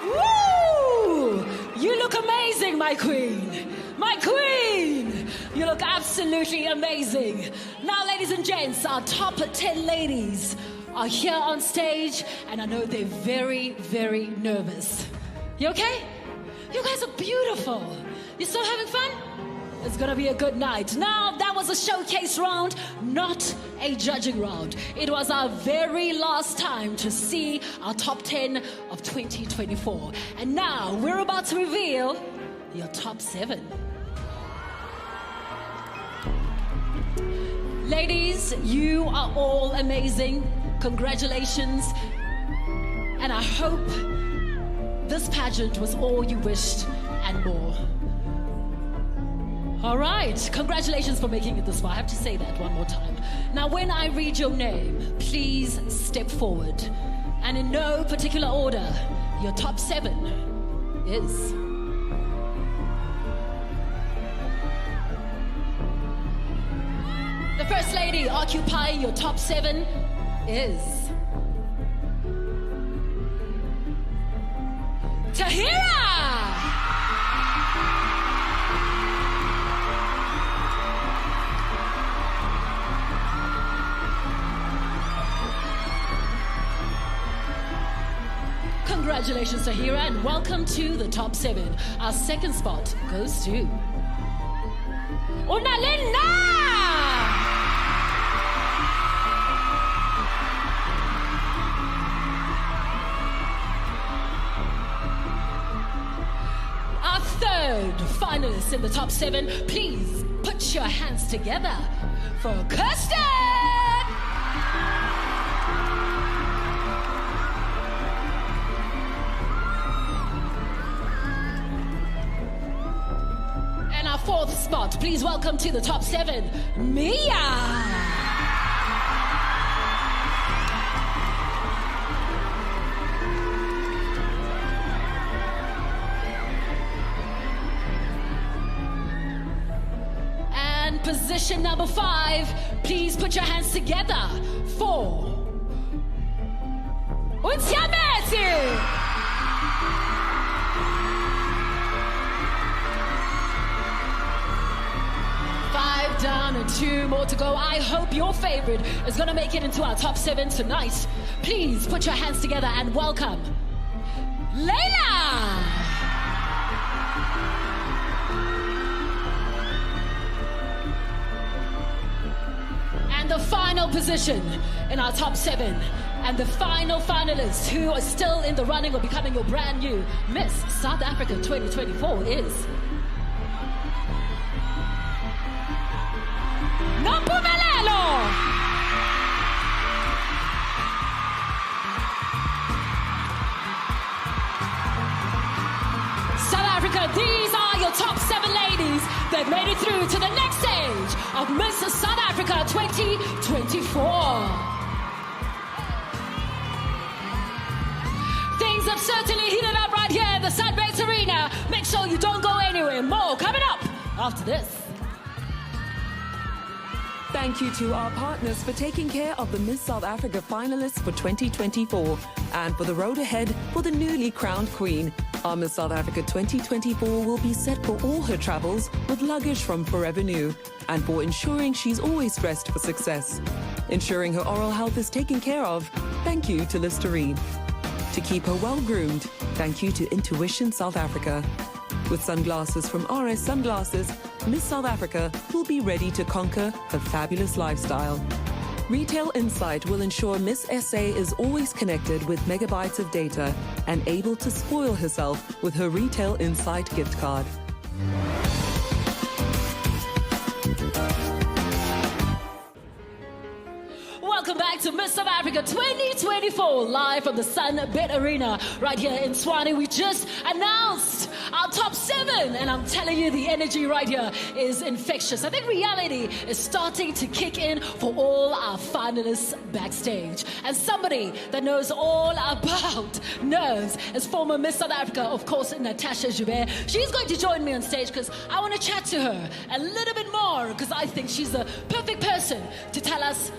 Woo! You look amazing, my queen. My queen! You look absolutely amazing. Now, ladies and gents, our top 10 ladies are here on stage, and I know they're very, very nervous. You okay? You guys are beautiful. You still having fun? It's gonna be a good night. Now, that was a showcase round, not a judging round. It was our very last time to see our top 10 of 2024. And now, we're about to reveal your top 7. Ladies, you are all amazing. Congratulations. And I hope this pageant was all you wished and more. All right, congratulations for making it this far. I have to say that one more time. Now, when I read your name, please step forward. And in no particular order, your top 7 is... The First Lady occupying your top 7 is... Tahira! Congratulations, Tahira, and welcome to the top 7. Our second spot goes to... Unalinda! Our third finalist in the top 7, please put your hands together for Kirsten! And our fourth spot, please welcome to the top 7, Mia! Position number 5, please put your hands together for Untiameti. 5 down and 2 more to go. I hope your favorite is gonna make it into our top 7 tonight. Please put your hands together and welcome Layla. The final position in our top 7 and the final finalist who is still in the running of becoming your brand new Miss South Africa 2024 is Nompumelelo. South Africa, these are your top 7 ladies. They've made it through to the next stage of Miss South Africa 2024. Things have certainly heated up right here in the Sunbet Arena. Make sure you don't go anywhere. More coming up after this. Thank you to our partners for taking care of the Miss South Africa finalists for 2024 and for the road ahead for the newly crowned queen. Our Miss South Africa 2024 will be set for all her travels with luggage from Forever New and for ensuring she's always dressed for success. Ensuring her oral health is taken care of, thank you to Listerine. To keep her well-groomed, thank you to Intuition South Africa. With sunglasses from RS Sunglasses, Miss South Africa will be ready to conquer her fabulous lifestyle. Retail Insight will ensure Miss SA is always connected with megabytes of data and able to spoil herself with her Retail Insight gift card. Welcome back to Miss South Africa 2024, live from the Sunbet Arena right here in Tshwane. We just announced our top 7, and I'm telling you, the energy right here is infectious. I think reality is starting to kick in for all our finalists backstage. And somebody that knows all about nerves is former Miss South Africa, of course, Natasha Joubert. She's going to join me on stage because I want to chat to her a little bit more, because I think she's the perfect person to tell us,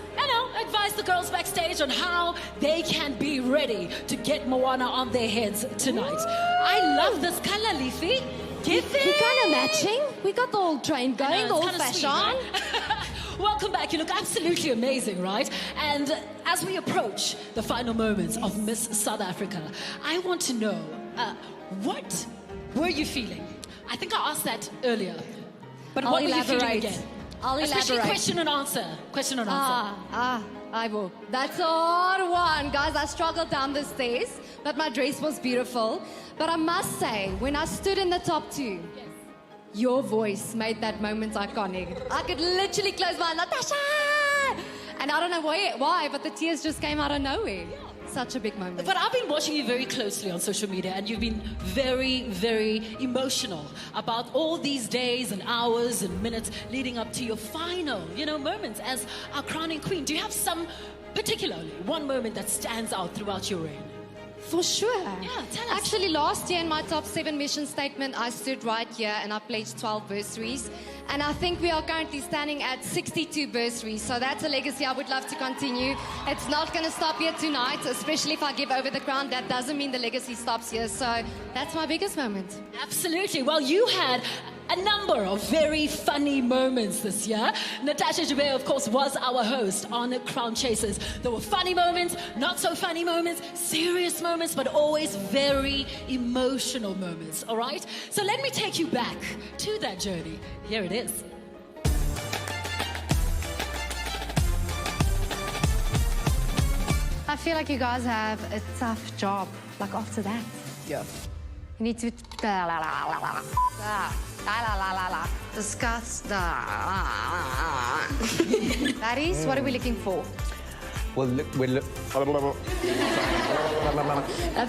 advise the girls backstage on how they can be ready to get Moana on their heads tonight. I love this color, Leafy. Give it. We're kind of matching. We got the old train going, the old fashion. Right? Welcome back. You look absolutely amazing, right? And as we approach the final moments of Miss South Africa, I want to know, what were you feeling? I think I asked that earlier. But what were you feeling again? I'll Especially elaborate. question and answer. Question and answer. I will. That's a hard one. Guys, I struggled down the stairs, but my dress was beautiful. But I must say, when I stood in the top 2, your voice made that moment iconic. I could literally close my eyes, Natasha! And I don't know why, but the tears just came out of nowhere. Such a big moment. But I've been watching you very closely on social media, and you've been very, very emotional about all these days and hours and minutes leading up to your final, moments as our crowning queen. Do you have particularly one moment that stands out throughout your reign? For sure. Yeah, tell us. Actually, last year in my top 7 mission statement, I stood right here and I pledged 12 bursaries. And I think we are currently standing at 62 bursaries. So that's a legacy I would love to continue. It's not going to stop here tonight, especially if I give over the crown. That doesn't mean the legacy stops here. So that's my biggest moment. Absolutely. Well, you had a number of very funny moments this year. Natasha Joubert, of course, was our host on Crown Chasers. There were funny moments, not so funny moments, serious moments, but always very emotional moments, all right? So let me take you back to that journey. Here it is. I feel like you guys have a tough job, like after that. Yeah. You need to discuss Baddies, what are we looking for? Well, That's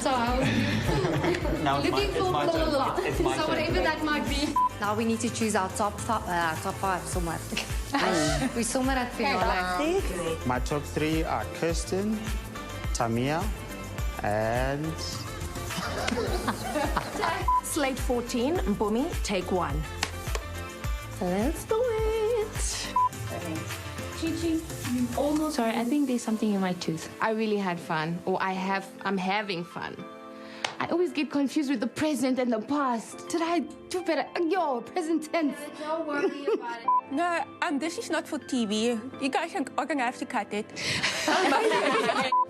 all I was now it's looking for. It's my So turn. whatever that might be. Now we need to choose our top 5 somewhere. We somewhere at like. My top 3 are Kirsten, Tamia, and... Slate 14, Mpumi, take 1. Let's do it. Chichi, you almost... Sorry, I think there's something in my tooth. I really had fun, or I'm having fun. I always get confused with the present and the past. Did I do better? Yo, present tense. Don't worry about it. No, this is not for TV. You guys are gonna have to cut it.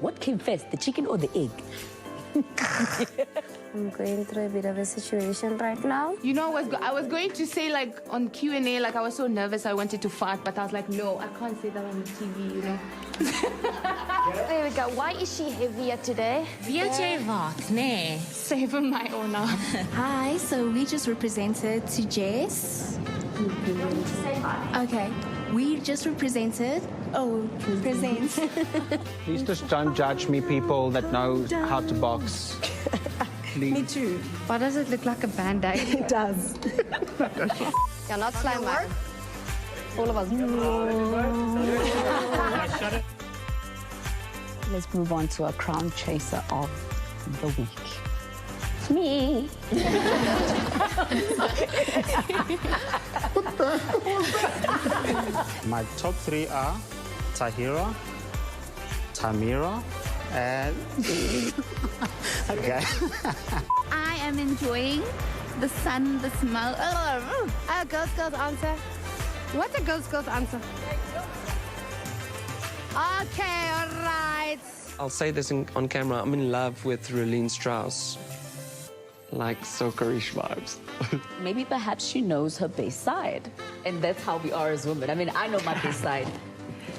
What came first, the chicken or the egg? I'm going through a bit of a situation right now. You know, I was going to say, like, on Q&A, like, I was so nervous I wanted to fart, but I was like, no, I can't say that on the TV, you know. There we go. Why is she heavier today? Saving my honor. Hi, so we just represented to Jess. Say hi. Okay, we just represented. Oh, present. Please just don't judge me, people that know how to box. Me too. Why does it look like a band-aid? It does. You're not slime mark. All of us. Let's move on to our crown chaser of the week. Me. My top 3 are Tahira, Tamira, and... okay. I am enjoying the sun, the smell. Girls answer. What's a girl's answer? Okay, all right. I'll say this on camera. I'm in love with Rolene Strauss. Like Sokarish vibes. Maybe perhaps she knows her best side. And that's how we are as women. I mean, I know my best side.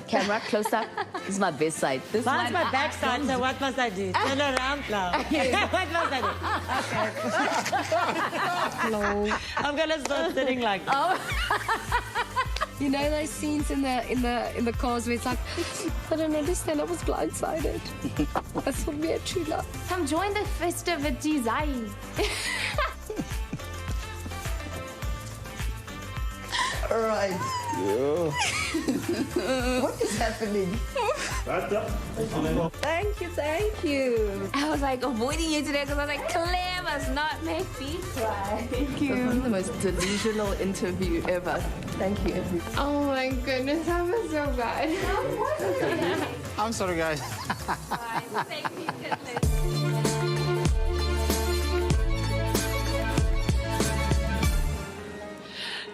Camera, close up. This is my best side. This Mine's one, my backside, so what must I do? Turn around now. What must I do? Okay. No. I'm gonna start sitting like Oh. You know those scenes in the cars where it's like, I don't understand, I was blindsided. That's what we had true love. Come join the festivities, aye. All right. What is happening? Thank you. I was like avoiding you today because I was like, Claire must not make me cry. Thank you. This was the most delusional interview ever. Thank you, everyone. Oh my goodness, I was so bad. I'm sorry, guys. Thank you,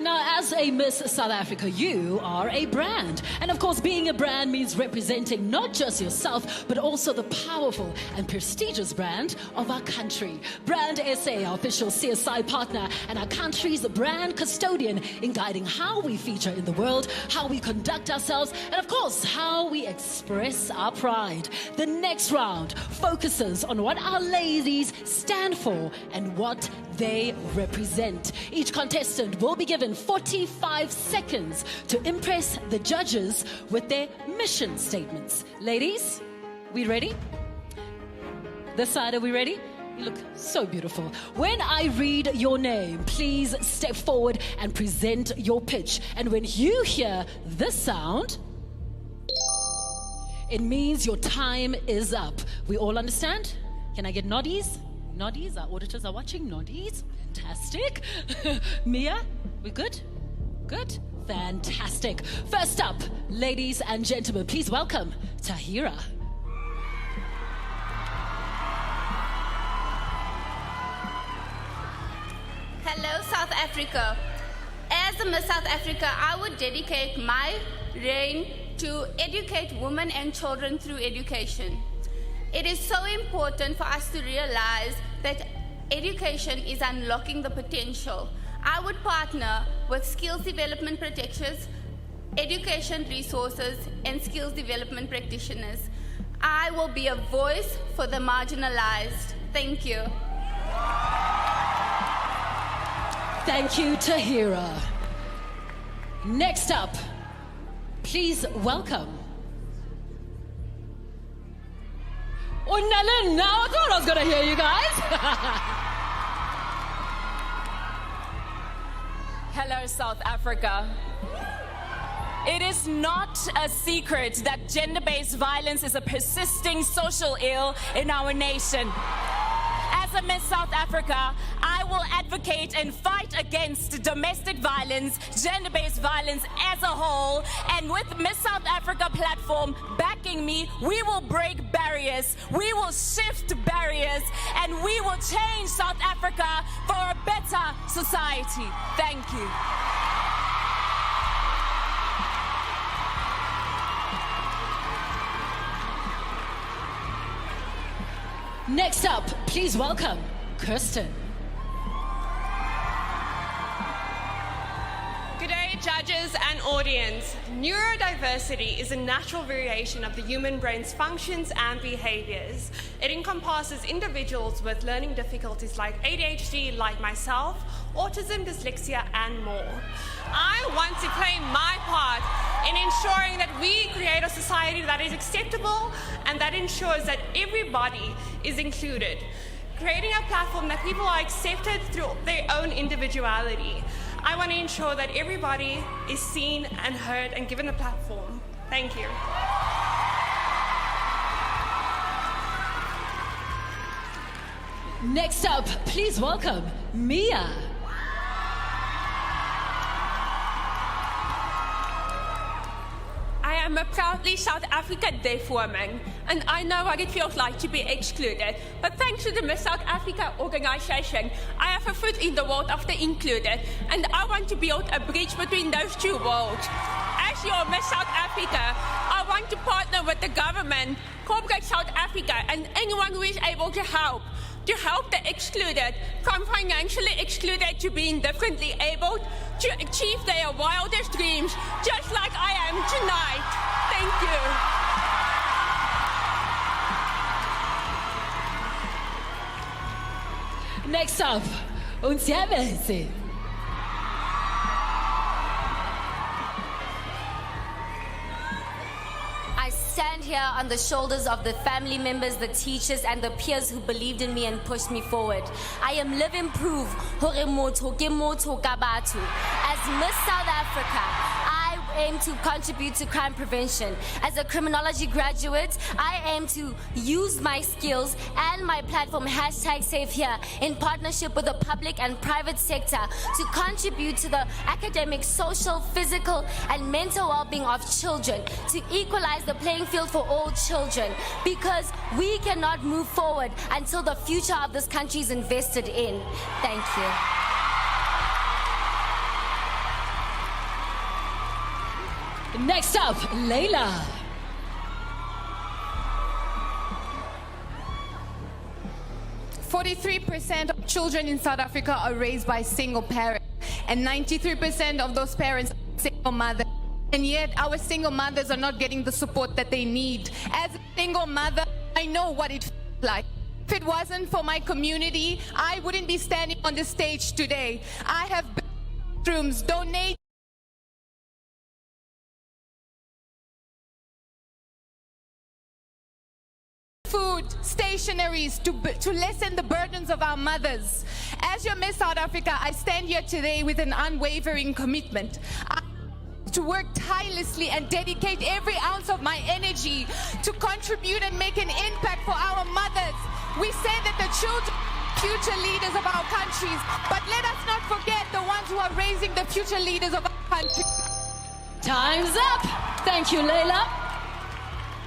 Now, as a Miss South Africa, you are a brand. And of course, being a brand means representing not just yourself, but also the powerful and prestigious brand of our country. Brand SA, our official CSI partner, and our country's brand custodian in guiding how we feature in the world, how we conduct ourselves, and of course, how we express our pride. The next round focuses on what our ladies stand for and what they represent. Each contestant will be given 45 seconds to impress the judges with their mission statements. Ladies, we ready? This side, are we ready? You look so beautiful. When I read your name, please step forward and present your pitch. And when you hear this sound, it means your time is up. We all understand? Can I get noddies? Noddies, our auditors are watching. Noddies, fantastic. Mia, we good? Good? Fantastic. First up, ladies and gentlemen, please welcome Tahira. Hello, South Africa. As a Miss South Africa, I would dedicate my reign to educate women and children through education. It is so important for us to realize that education is unlocking the potential. I would partner with skills development practitioners, education resources, and skills development practitioners. I will be a voice for the marginalized. Thank you. Thank you, Tahira. Next up, please welcome. Oh, Nalin, now I thought I was going to hear you guys. Hello, South Africa. It is not a secret that gender-based violence is a persisting social ill in our nation. As a Miss South Africa, I will advocate and fight against domestic violence, gender-based violence as a whole, and with Miss South Africa platform backing me, we will break barriers, we will shift barriers, and we will change South Africa for a better society. Thank you. Next up, please welcome Kirsten. Good day, judges and audience. Neurodiversity is a natural variation of the human brain's functions and behaviors. It encompasses individuals with learning difficulties like ADHD, like myself, autism, dyslexia, and more. I want to play my part in ensuring that we create a society that is acceptable and that ensures that everybody is included. Creating a platform that people are accepted through their own individuality. I want to ensure that everybody is seen and heard and given a platform. Thank you. Next up, please welcome Mia. I am a proudly South African deaf woman, and I know what it feels like to be excluded. But thanks to the Miss South Africa organization, I have a foot in the world of the included, and I want to build a bridge between those two worlds. As your Miss South Africa, I want to partner with the government, corporate South Africa, and anyone who is able to help the excluded, from financially excluded to being differently abled, to achieve their wildest dreams, just like I am tonight. Thank you. Next up, Unsiamese. I stand here on the shoulders of the family members, the teachers, and the peers who believed in me and pushed me forward. I am living proof hore motho ke motho ka batho. As Miss South Africa, I aim to contribute to crime prevention. As a criminology graduate, I aim to use my skills and my platform #SaveHere in partnership with the public and private sector to contribute to the academic, social, physical, and mental well-being of children, to equalize the playing field for all children, because we cannot move forward until the future of this country is invested in. Thank you. Next up, Layla. %43% of children in South Africa are raised by single parents, and 93% of those parents are single mothers. And yet our single mothers are not getting the support that they need. As a single mother, I know what it feels like. If it wasn't for my community, I wouldn't be standing on the stage today. I have bathrooms, donate food, stationaries to lessen the burdens of our mothers. As your Miss South Africa, I stand here today with an unwavering commitment to work tirelessly and dedicate every ounce of my energy to contribute and make an impact for our mothers. We say that the children are future leaders of our countries, but let us not forget the ones who are raising the future leaders of our country. Time's up. Thank you, Layla.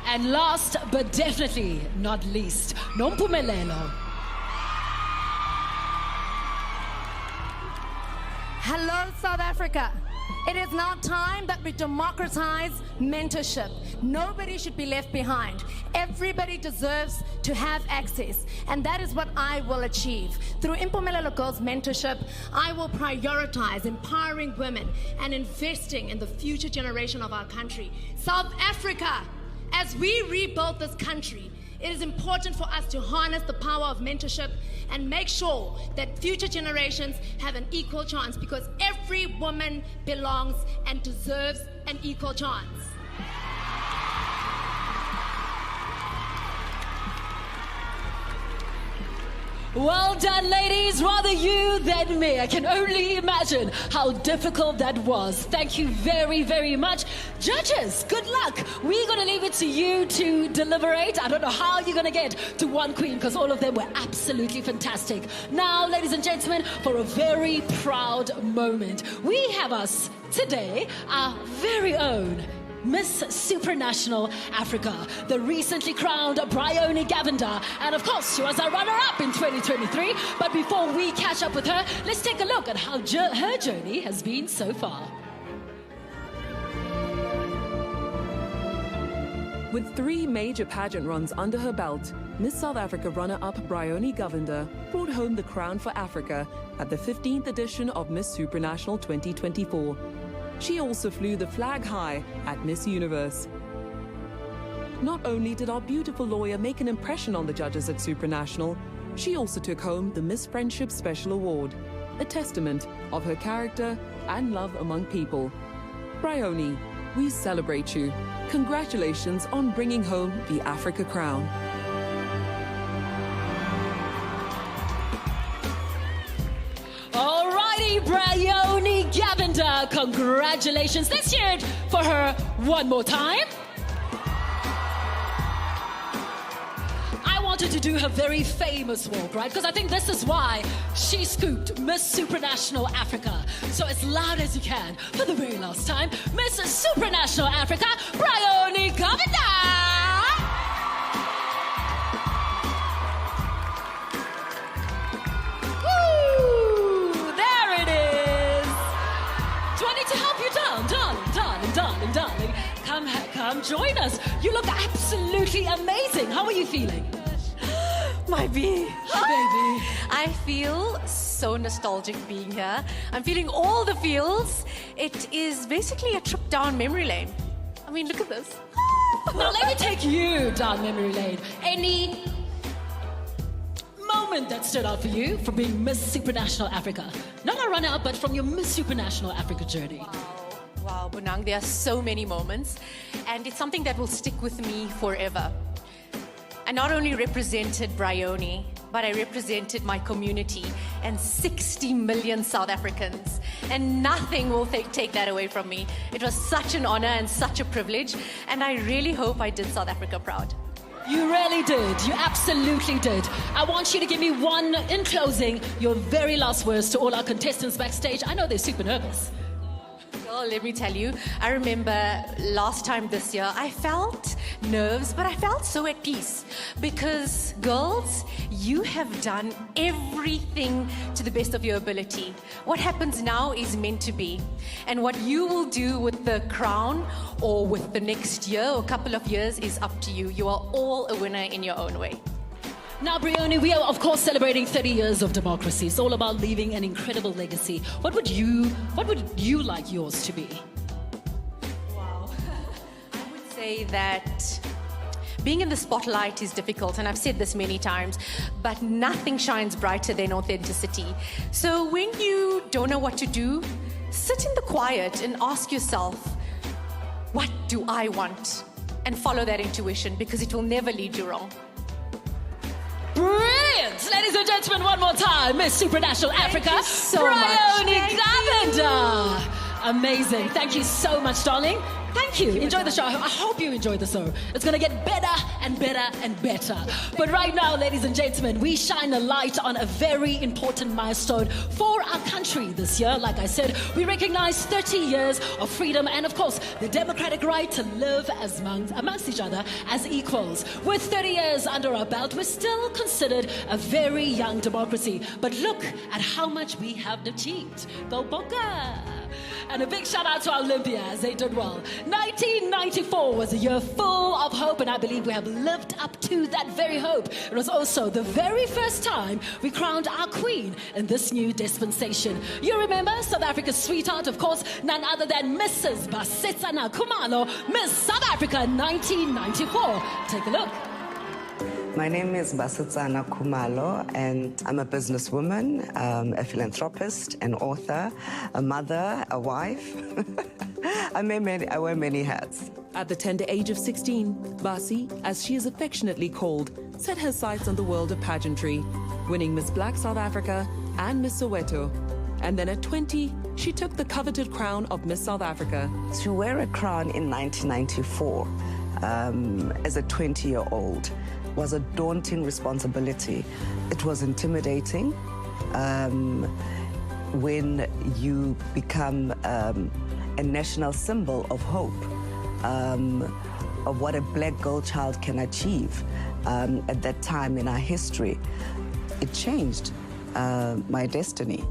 And last but definitely not least, Nompumelelo. Hello, South Africa. It is now time that we democratize mentorship. Nobody should be left behind. Everybody deserves to have access, and that is what I will achieve. Through Impumelelo Girls Mentorship, I will prioritize empowering women and investing in the future generation of our country. South Africa, as we rebuild this country, it is important for us to harness the power of mentorship and make sure that future generations have an equal chance, because every woman belongs and deserves an equal chance. Well done, ladies. Rather you than me. I can only imagine how difficult that was. Thank you very, very much. Judges, good luck. We're going to leave it to you to deliberate. I don't know how you're going to get to one queen, because all of them were absolutely fantastic. Now, ladies and gentlemen, for a very proud moment, we have us today, our very own Miss Supranational Africa, the recently crowned Bryony Gavender, and of course she was our runner-up in 2023. But before we catch up with her, let's take a look at how her journey has been so far. With 3 major pageant runs under her belt, Miss South Africa runner-up Bryony Gavender brought home the crown for Africa at the 15th edition of Miss Supranational 2024. She also flew the flag high at Miss Universe. Not only did our beautiful lawyer make an impression on the judges at Supranational, she also took home the Miss Friendship Special Award, a testament of her character and love among people. Bryony, we celebrate you. Congratulations on bringing home the Africa crown. Bryony Gavender, congratulations. Let's hear it for her one more time. I wanted to do her very famous walk, right? Because I think this is why she scooped Miss Supranational Africa. So as loud as you can, for the very last time, Miss Supranational Africa, Bryony Gavender! Darling, come join us. You look absolutely amazing. How are you feeling? My bee. Baby. I feel so nostalgic being here. I'm feeling all the feels. It is basically a trip down memory lane. mean, look at this. Now let me take you down memory lane. Any moment that stood out for you from being Miss Supranational Africa? Not a runner-up, but from your Miss Supranational Africa journey. Wow, Bonang, there are so many moments, and it's something that will stick with me forever. I not only represented Bryony, but I represented my community and 60 million South Africans. And nothing will take that away from me. It was such an honor and such a privilege, and I really hope I did South Africa proud. You really did. You absolutely did. I want you to give me one, in closing, your very last words to all our contestants backstage. I know they're super nervous. Well, let me tell you, I remember last time this year, I felt nerves, but I felt so at peace. Because, girls, you have done everything to the best of your ability. What happens now is meant to be. And what you will do with the crown or with the next year or couple of years is up to you. You are all a winner in your own way. Now, Bryony, we are, of course, celebrating 30 years of democracy. It's all about leaving an incredible legacy. What would you like yours to be? Wow. I would say that being in the spotlight is difficult, and I've said this many times, but nothing shines brighter than authenticity. So when you don't know what to do, sit in the quiet and ask yourself, what do I want? And follow that intuition, because it will never lead you wrong. Brilliant! Ladies and gentlemen, one more time, Miss Supranational Africa, Thank you so Bryony much. Gavender. Amazing. Thank you so much, darling. Thank you. Enjoy the show. I hope you enjoy the show. It's going to get better and better and better. But right now, ladies and gentlemen, we shine a light on a very important milestone for our country this year. Like I said, we recognize 30 years of freedom and, of course, the democratic right to live as amongst each other as equals. With 30 years under our belt, we're still considered a very young democracy. But look at how much we have achieved. Go Boca! And a big shout out to our Olympians. They did well. 1994 was a year full of hope, and I believe we have lived up to that very hope. It was also the very first time we crowned our queen in this new dispensation. You remember South Africa's sweetheart, of course, none other than Mrs. Basetsana Khumalo, Miss South Africa 1994. Take a look. My name is Basetsana Khumalo, and I'm a businesswoman, a philanthropist, an author, a mother, a wife. I wear many hats. At the tender age of 16, Basi, as she is affectionately called, set her sights on the world of pageantry, winning Miss Black South Africa and Miss Soweto. And then at 20, she took the coveted crown of Miss South Africa. To wear a crown in 1994 as a 20-year-old was a daunting responsibility. It was intimidating when you become a national symbol of hope, of what a black girl child can achieve at that time in our history. It changed my destiny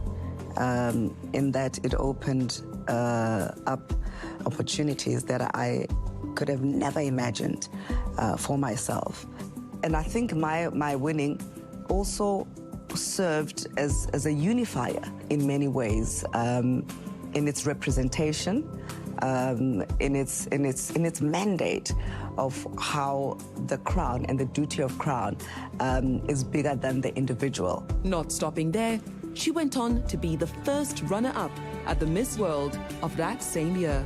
in that it opened up opportunities that I could have never imagined for myself. And I think my winning also served as a unifier in many ways, in its representation, in its mandate of how the crown and the duty of crown is bigger than the individual. Not stopping there, she went on to be the first runner-up at the Miss World of that same year.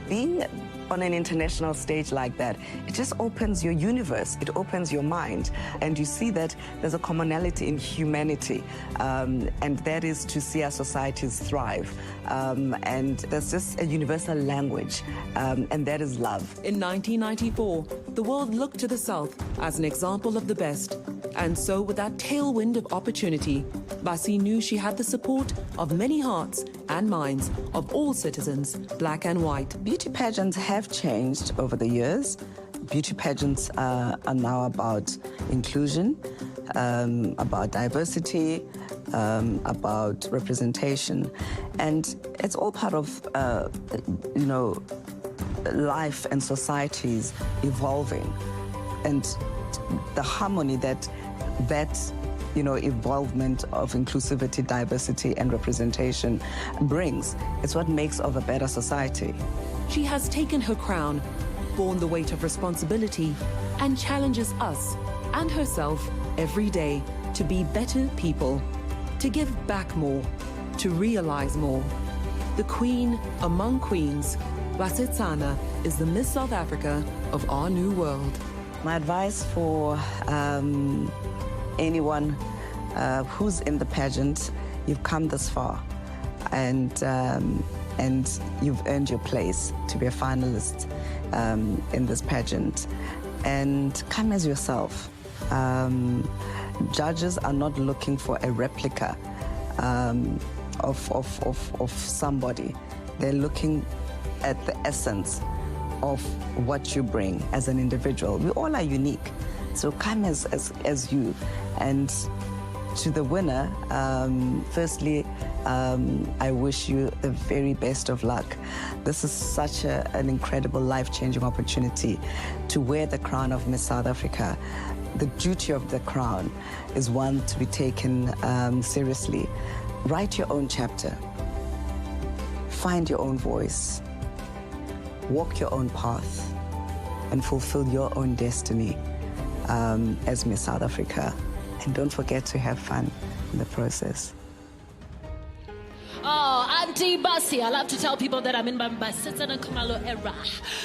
Being on an international stage like that, it just opens your universe, it opens your mind, and you see that there's a commonality in humanity, and that is to see our societies thrive. And there's just a universal language, and that is love. In 1994, the world looked to the South as an example of the best. And so with that tailwind of opportunity, Basi knew she had the support of many hearts and minds of all citizens, black and white. Beauty pageants have changed over the years. Beauty pageants are now about inclusion, about diversity, about representation. And it's all part of, life and societies evolving. And the harmony that involvement of inclusivity, diversity, and representation brings. It's what makes of a better society. She has taken her crown borne the weight of responsibility and challenges us and herself every day to be better people, to give back more, to realize more. The queen among queens, Basetsana, is the Miss South Africa of our new world. My advice for anyone who's in the pageant, you've come this far, and you've earned your place to be a finalist in this pageant, and come as yourself. Judges are not looking for a replica of somebody. They're looking at the essence of what you bring as an individual. We all are unique, so come as you. And to the winner, firstly, I wish you the very best of luck. This is such an incredible, life-changing opportunity to wear the crown of Miss South Africa. The duty of the crown is one to be taken seriously. Write your own chapter. Find your own voice. Walk your own path and fulfill your own destiny as Miss South Africa. And don't forget to have fun in the process. Oh, Auntie Basi, I love to tell people that I'm in my Basetsana Khumalo era.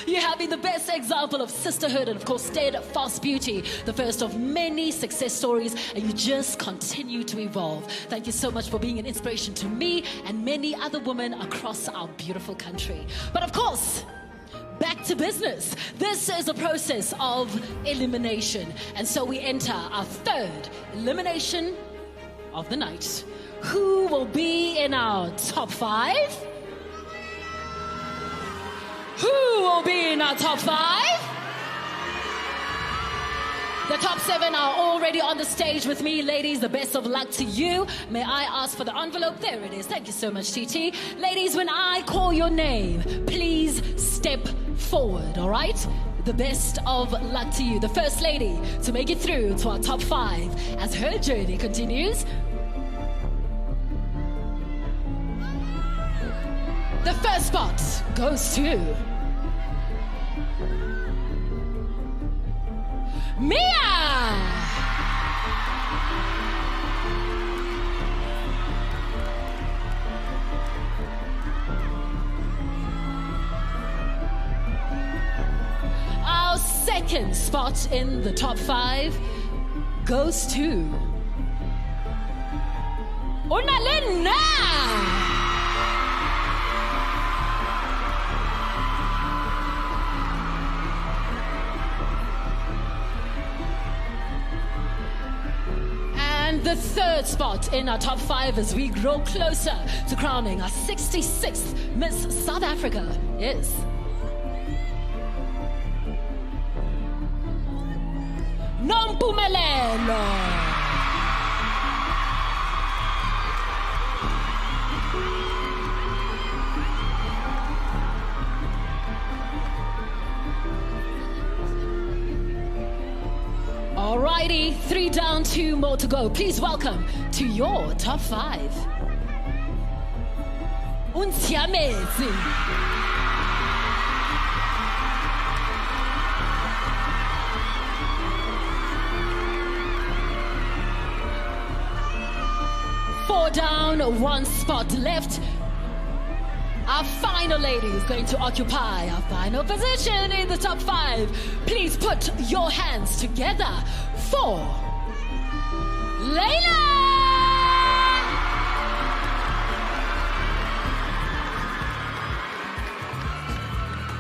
You're having the best example of sisterhood and, of course, steadfast beauty, the first of many success stories, and you just continue to evolve. Thank you so much for being an inspiration to me and many other women across our beautiful country. But, of course, back to business. This is a process of elimination. And so we enter our third elimination of the night. Who will be in our top 5? Who will be in our top 5? The top 7 are already on the stage with me. Ladies, the best of luck to you. May I ask for the envelope? There it is. Thank you so much, TT. Ladies, when I call your name, please step forward, all right? The best of luck to you. The first lady to make it through to our top 5 as her journey continues. The first spot goes to Mia! Our second spot in the top 5 goes to Unalena! And the third spot in our top 5 as we grow closer to crowning our 66th Miss South Africa is Nompumelelo. Alrighty, 3 down, 2 more to go. Please welcome to your top 5. Untiamezi. Four down, 1 spot left. Our final lady is going to occupy our final position in the top 5. Please put your hands together for Layla!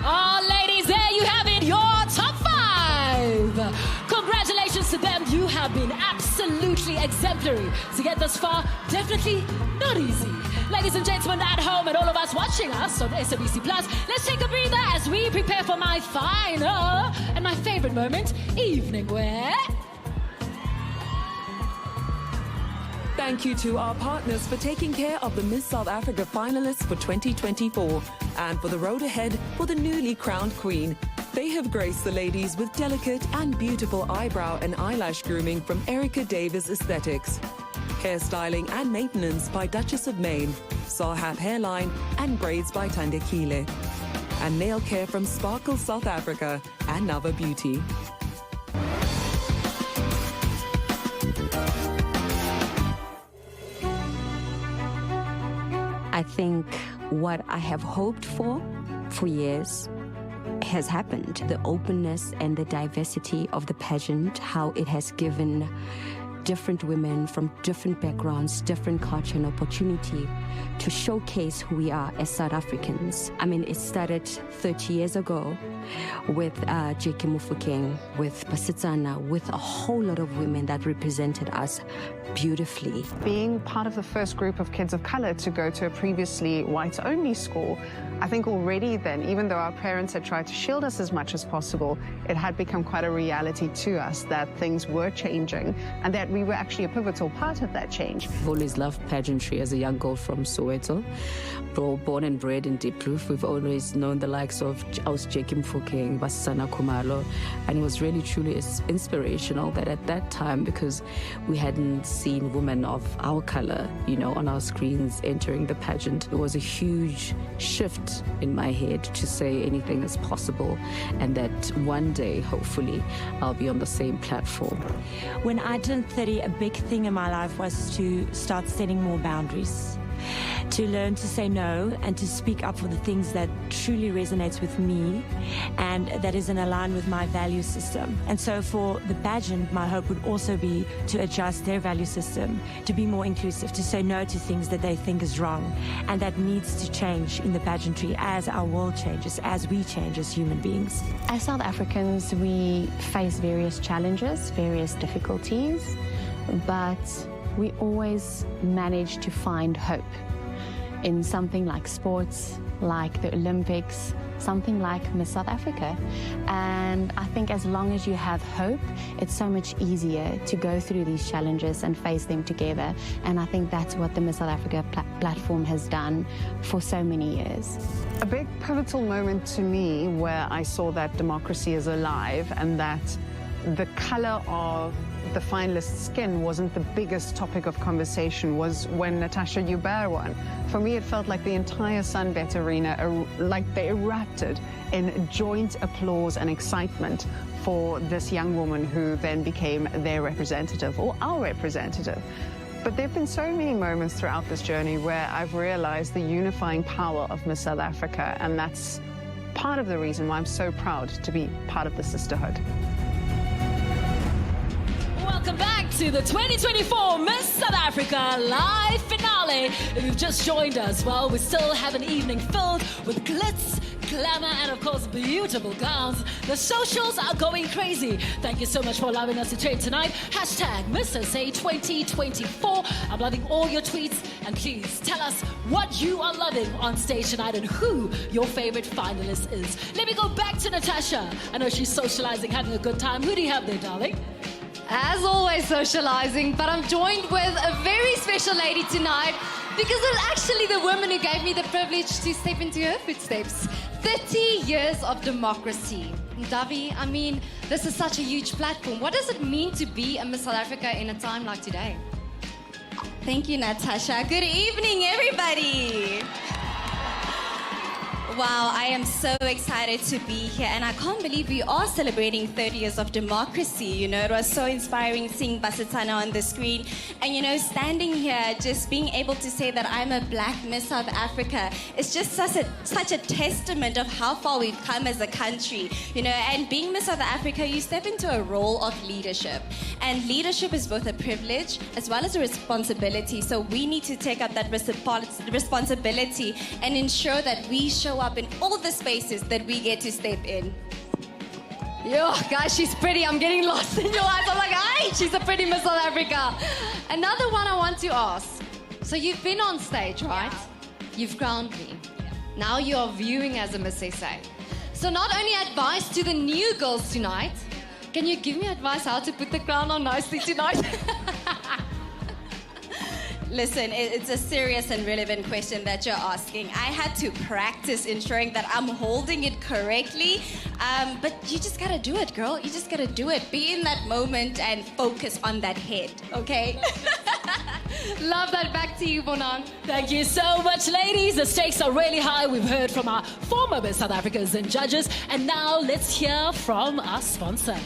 Oh, ladies, there you have it, your top 5. Congratulations to them. You have been absolutely exemplary. To get this far, definitely not easy. Ladies and gentlemen at home and all of us watching us on SABC Plus, let's take a breather as we prepare for my final and my favorite moment, evening wear. Thank you to our partners for taking care of the Miss South Africa finalists for 2024 and for the road ahead for the newly crowned queen. They have graced the ladies with delicate and beautiful eyebrow and eyelash grooming from Erica Davis Aesthetics. Hairstyling and maintenance by Duchess of Maine, Sahap Hairline and braids by Tandekile. and nail care from Sparkle South Africa and Nava Beauty. I think what I have hoped for years has happened. The openness and the diversity of the pageant, how it has given different women from different backgrounds, different culture, an opportunity to showcase who we are as South Africans. I mean, it started 30 years ago with J.K. Mufokeng, with Basitsana, with a whole lot of women that represented us beautifully. Being part of the first group of kids of color to go to a previously whites-only school, I think already then, even though our parents had tried to shield us as much as possible, it had become quite a reality to us that things were changing and that we were actually a pivotal part of that change. I've always loved pageantry as a young girl from Soweto. Born and bred in Diepkloof, we've always known the likes of J.K. Mufokeng, Basitsana Khumalo, and it was really truly inspirational that at that time, because we hadn't seen women of our color, you know, on our screens entering the pageant, it was a huge shift in my head to say anything is possible and that one day, hopefully, I'll be on the same platform. When I turned 30, a big thing in my life was to start setting more boundaries, to learn to say no and to speak up for the things that truly resonates with me and that is in line with my value system. And so for the pageant, my hope would also be to adjust their value system, to be more inclusive, to say no to things that they think is wrong, and that needs to change in the pageantry as our world changes, as we change as human beings. As South Africans, we face various challenges, various difficulties, but we always manage to find hope in something like sports, like the Olympics, something like Miss South Africa. And I think as long as you have hope, it's so much easier to go through these challenges and face them together. And I think that's what the Miss South Africa platform has done for so many years. A big pivotal moment to me where I saw that democracy is alive and that the color of the finalist skin wasn't the biggest topic of conversation was when Natasha Joubert won. For me, it felt like the entire Sunbet arena, like they erupted in joint applause and excitement for this young woman who then became their representative, or our representative. But there have been so many moments throughout this journey where I've realized the unifying power of Miss South Africa, and that's part of the reason why I'm so proud to be part of the sisterhood. Welcome back to the 2024 Miss South Africa live finale. If you've just joined us, well, we still have an evening filled with glitz, glamour, and of course, beautiful gowns. The socials are going crazy. Thank you so much for allowing us to trade tonight. Hashtag Miss SA 2024. I'm loving all your tweets, and please tell us what you are loving on stage tonight and who your favorite finalist is. Let me go back to Natasha. I know she's socializing, having a good time. Who do you have there, darling? As always, socializing, but I'm joined with a very special lady tonight because it's actually the woman who gave me the privilege to step into her footsteps. 30 years of democracy. Davi, I mean, this is such a huge platform. What does it mean to be a Miss South Africa in a time like today? Thank you, Natasha. Good evening, everybody. Wow, I am so excited to be here, and I can't believe we are celebrating 30 years of democracy. You know, it was so inspiring seeing Basitsana on the screen, and you know, standing here, just being able to say that I'm a Black Miss South Africa, it's just such a testament of how far we've come as a country. You know, and being Miss South Africa, you step into a role of leadership, and leadership is both a privilege as well as a responsibility. So we need to take up that responsibility and ensure that we show up in all the spaces that we get to step in. Yo, guys, she's pretty. I'm getting lost in your eyes. I'm like, hey, she's a pretty Miss South Africa. Another one I want to ask. So you've been on stage, right? Yeah. You've crowned me. Yeah. Now you're viewing as a Miss SA. So not only advice to the new girls tonight, can you give me advice how to put the crown on nicely tonight? Listen, it's a serious and relevant question that you're asking. I had to practice ensuring that I'm holding it correctly, but you just gotta do it, girl. You just gotta do it. Be in that moment and focus on that head, okay? Love that. Back to you, Bonan. Thank you so much, ladies. The stakes are really high. We've heard from our former Miss South Africans and judges. And now let's hear from our sponsor.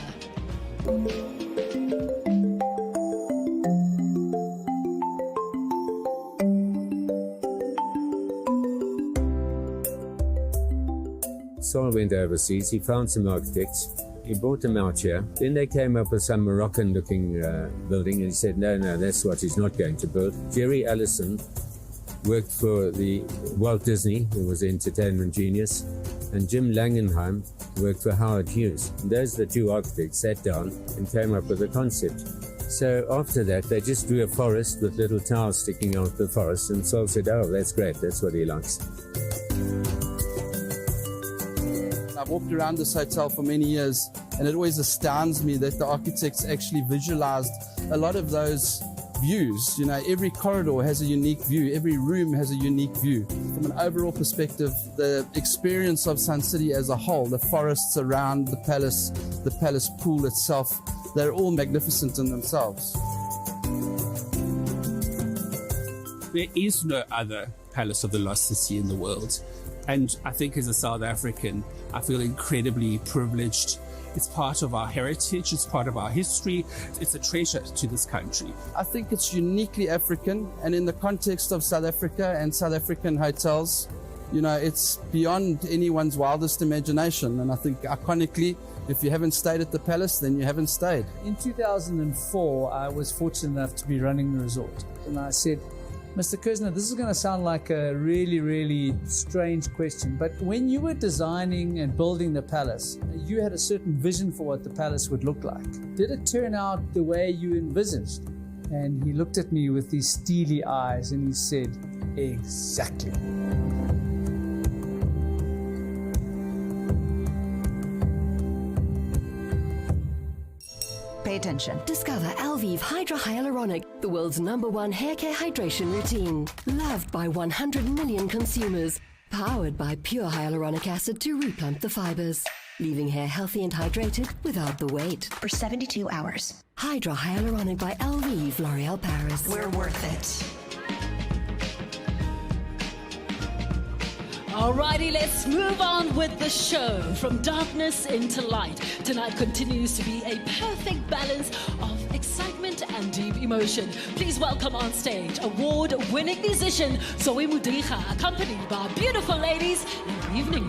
Sol went overseas. He found some architects. He brought them out here. Then they came up with some Moroccan-looking building, and he said, no, that's what he's not going to build. Jerry Allison worked for the Walt Disney, who was the entertainment genius, and Jim Langenheim worked for Howard Hughes. And those the two architects sat down and came up with a concept. So after that, they just drew a forest with little towers sticking out the forest, and Sol said, oh, that's great, that's what he likes. I've walked around this hotel for many years, and it always astounds me that the architects actually visualized a lot of those views. You know, every corridor has a unique view, every room has a unique view. From an overall perspective, the experience of Sun City as a whole, the forests around the palace pool itself, they're all magnificent in themselves. There is no other Palace of the Lost City in the world. And I think as a South African, I feel incredibly privileged. It's part of our heritage, it's part of our history, it's a treasure to this country. I think it's uniquely African, and in the context of South Africa and South African hotels, you know, it's beyond anyone's wildest imagination. And I think iconically, if you haven't stayed at the palace, then you haven't stayed. In 2004, I was fortunate enough to be running the resort. And I said, Mr. Kersner, this is going to sound like a really, really strange question, but when you were designing and building the palace, you had a certain vision for what the palace would look like. Did it turn out the way you envisaged? And he looked at me with these steely eyes and he said, exactly. Pay attention. Discover Alvive Hydra Hyaluronic, the world's #1 hair care hydration routine. Loved by 100 million consumers. Powered by pure hyaluronic acid to replump the fibers. Leaving hair healthy and hydrated without the weight. For 72 hours. Hydra Hyaluronic by Alvive L'Oréal Paris. We're worth it. Alrighty, let's move on with the show. From darkness into light. Tonight continues to be a perfect balance of excitement and deep emotion. Please welcome on stage award-winning musician Zoe Mudriga, accompanied by beautiful ladies in evening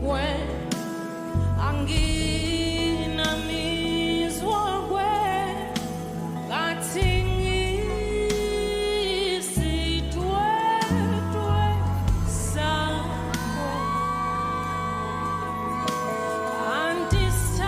wear. This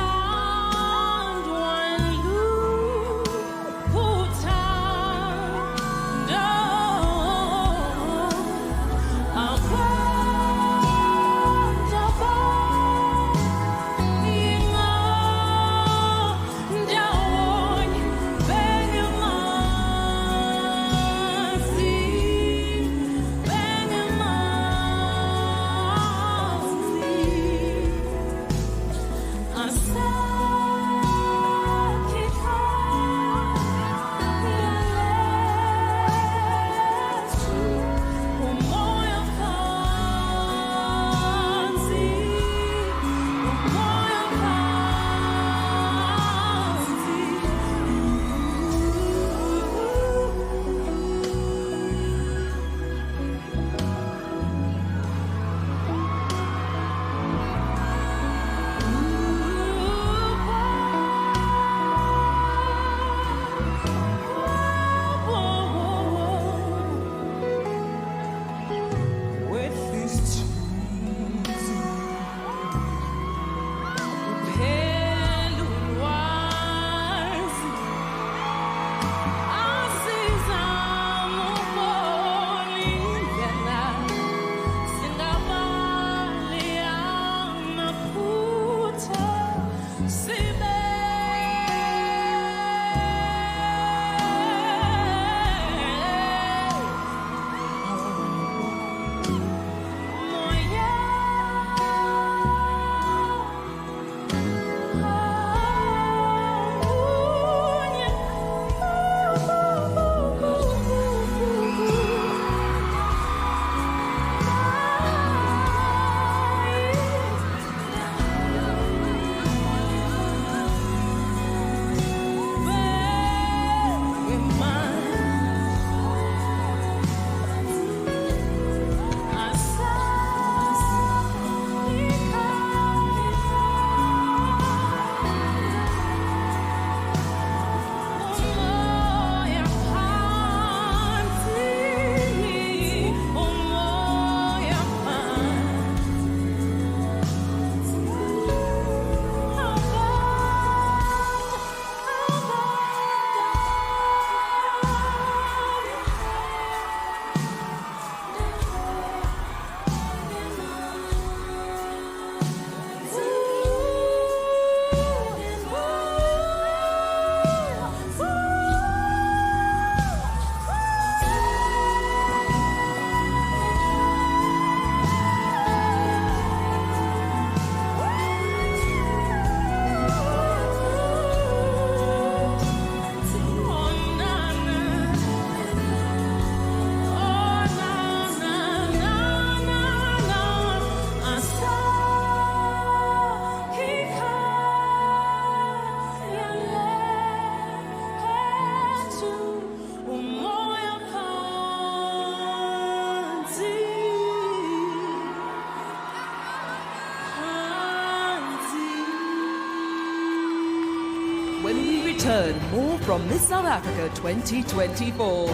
return, more from Miss South Africa 2024.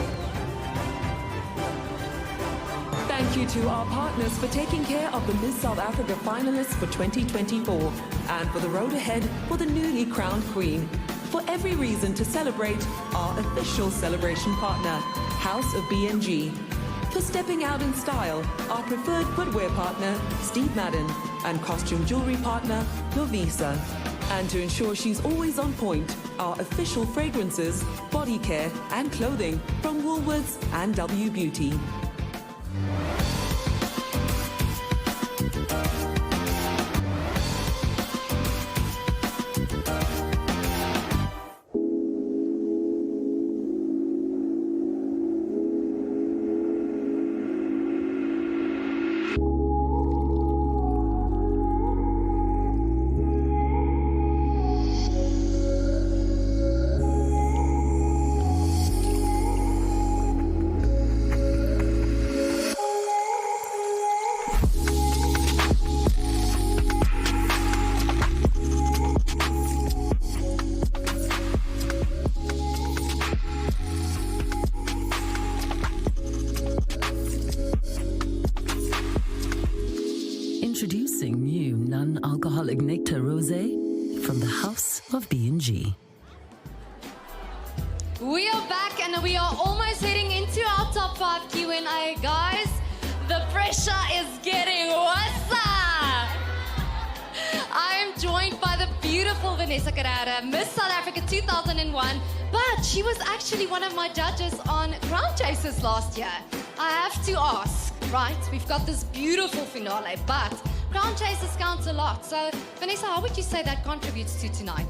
Thank you to our partners for taking care of the Miss South Africa finalists for 2024 and for the road ahead for the newly crowned Queen. For every reason to celebrate, our official celebration partner, House of B&G. For stepping out in style, our preferred footwear partner, Steve Madden, and costume jewelry partner, Lovisa. And to ensure she's always on point, our official fragrances, body care, and clothing from Woolworths and W Beauty. Introducing new non-alcoholic Nectar Rosé from the House of B&G. We are back and we are almost heading into our top 5 Q&A, guys. The pressure is getting worse. I am joined by the beautiful Vanessa Carrera, Miss South Africa 2001, but she was actually one of my judges on Crown Chasers last year. I have to ask, right? We've got this beautiful finale, but Crown Chasers counts a lot. So, Vanessa, how would you say that contributes to tonight?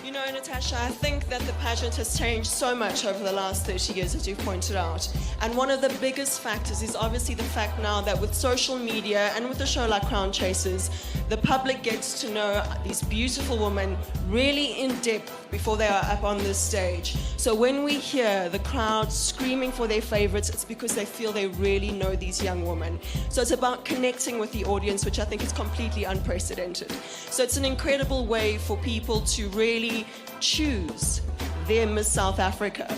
You know, Natasha, I think that the pageant has changed so much over the last 30 years, as you've pointed out. And one of the biggest factors is obviously the fact now that with social media and with a show like Crown Chasers, the public gets to know these beautiful women really in depth before they are up on this stage. So when we hear the crowd screaming for their favorites, it's because they feel they really know these young women. So it's about connecting with the audience, which I think is completely unprecedented. So it's an incredible way for people to really choose their Miss South Africa.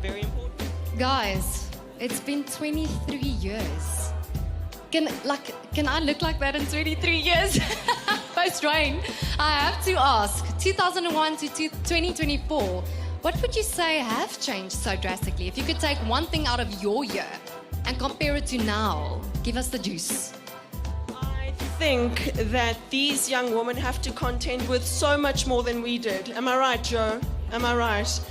Very important. Guys, it's been 23 years. Can I look like that in 23 years? Post-rain. I have to ask, 2001 to 2024, what would you say have changed so drastically? If you could take one thing out of your year and compare it to now, give us the juice. I think that these young women have to contend with so much more than we did. Am I right, Joe? Am I right?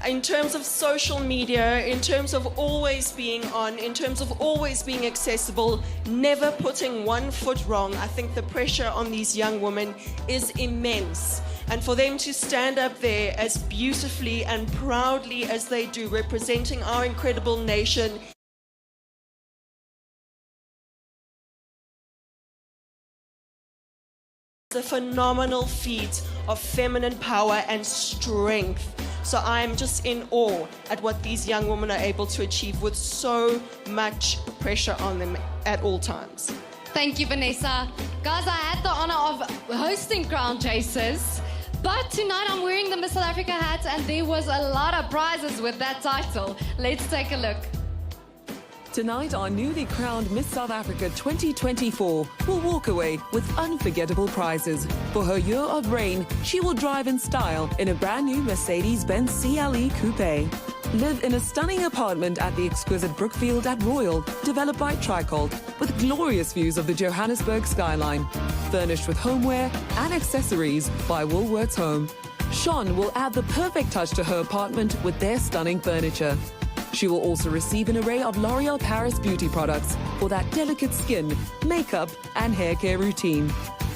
In terms of social media, in terms of always being on, in terms of always being accessible, never putting one foot wrong, I think the pressure on these young women is immense. And for them to stand up there as beautifully and proudly as they do, representing our incredible nation. It's a phenomenal feat of feminine power and strength. So I'm just in awe at what these young women are able to achieve with so much pressure on them at all times. Thank you, Vanessa. Guys, I had the honor of hosting Crown Chasers, but tonight I'm wearing the Miss South Africa hat and there was a lot of prizes with that title. Let's take a look. Tonight, our newly crowned Miss South Africa 2024 will walk away with unforgettable prizes. For her year of reign, she will drive in style in a brand new Mercedes-Benz CLE Coupe. Live in a stunning apartment at the exquisite Brookfield at Royal, developed by Tricolt, with glorious views of the Johannesburg skyline. Furnished with homeware and accessories by Woolworths Home. Sean will add the perfect touch to her apartment with their stunning furniture. She will also receive an array of L'Oreal Paris beauty products for that delicate skin, makeup, and hair care routine.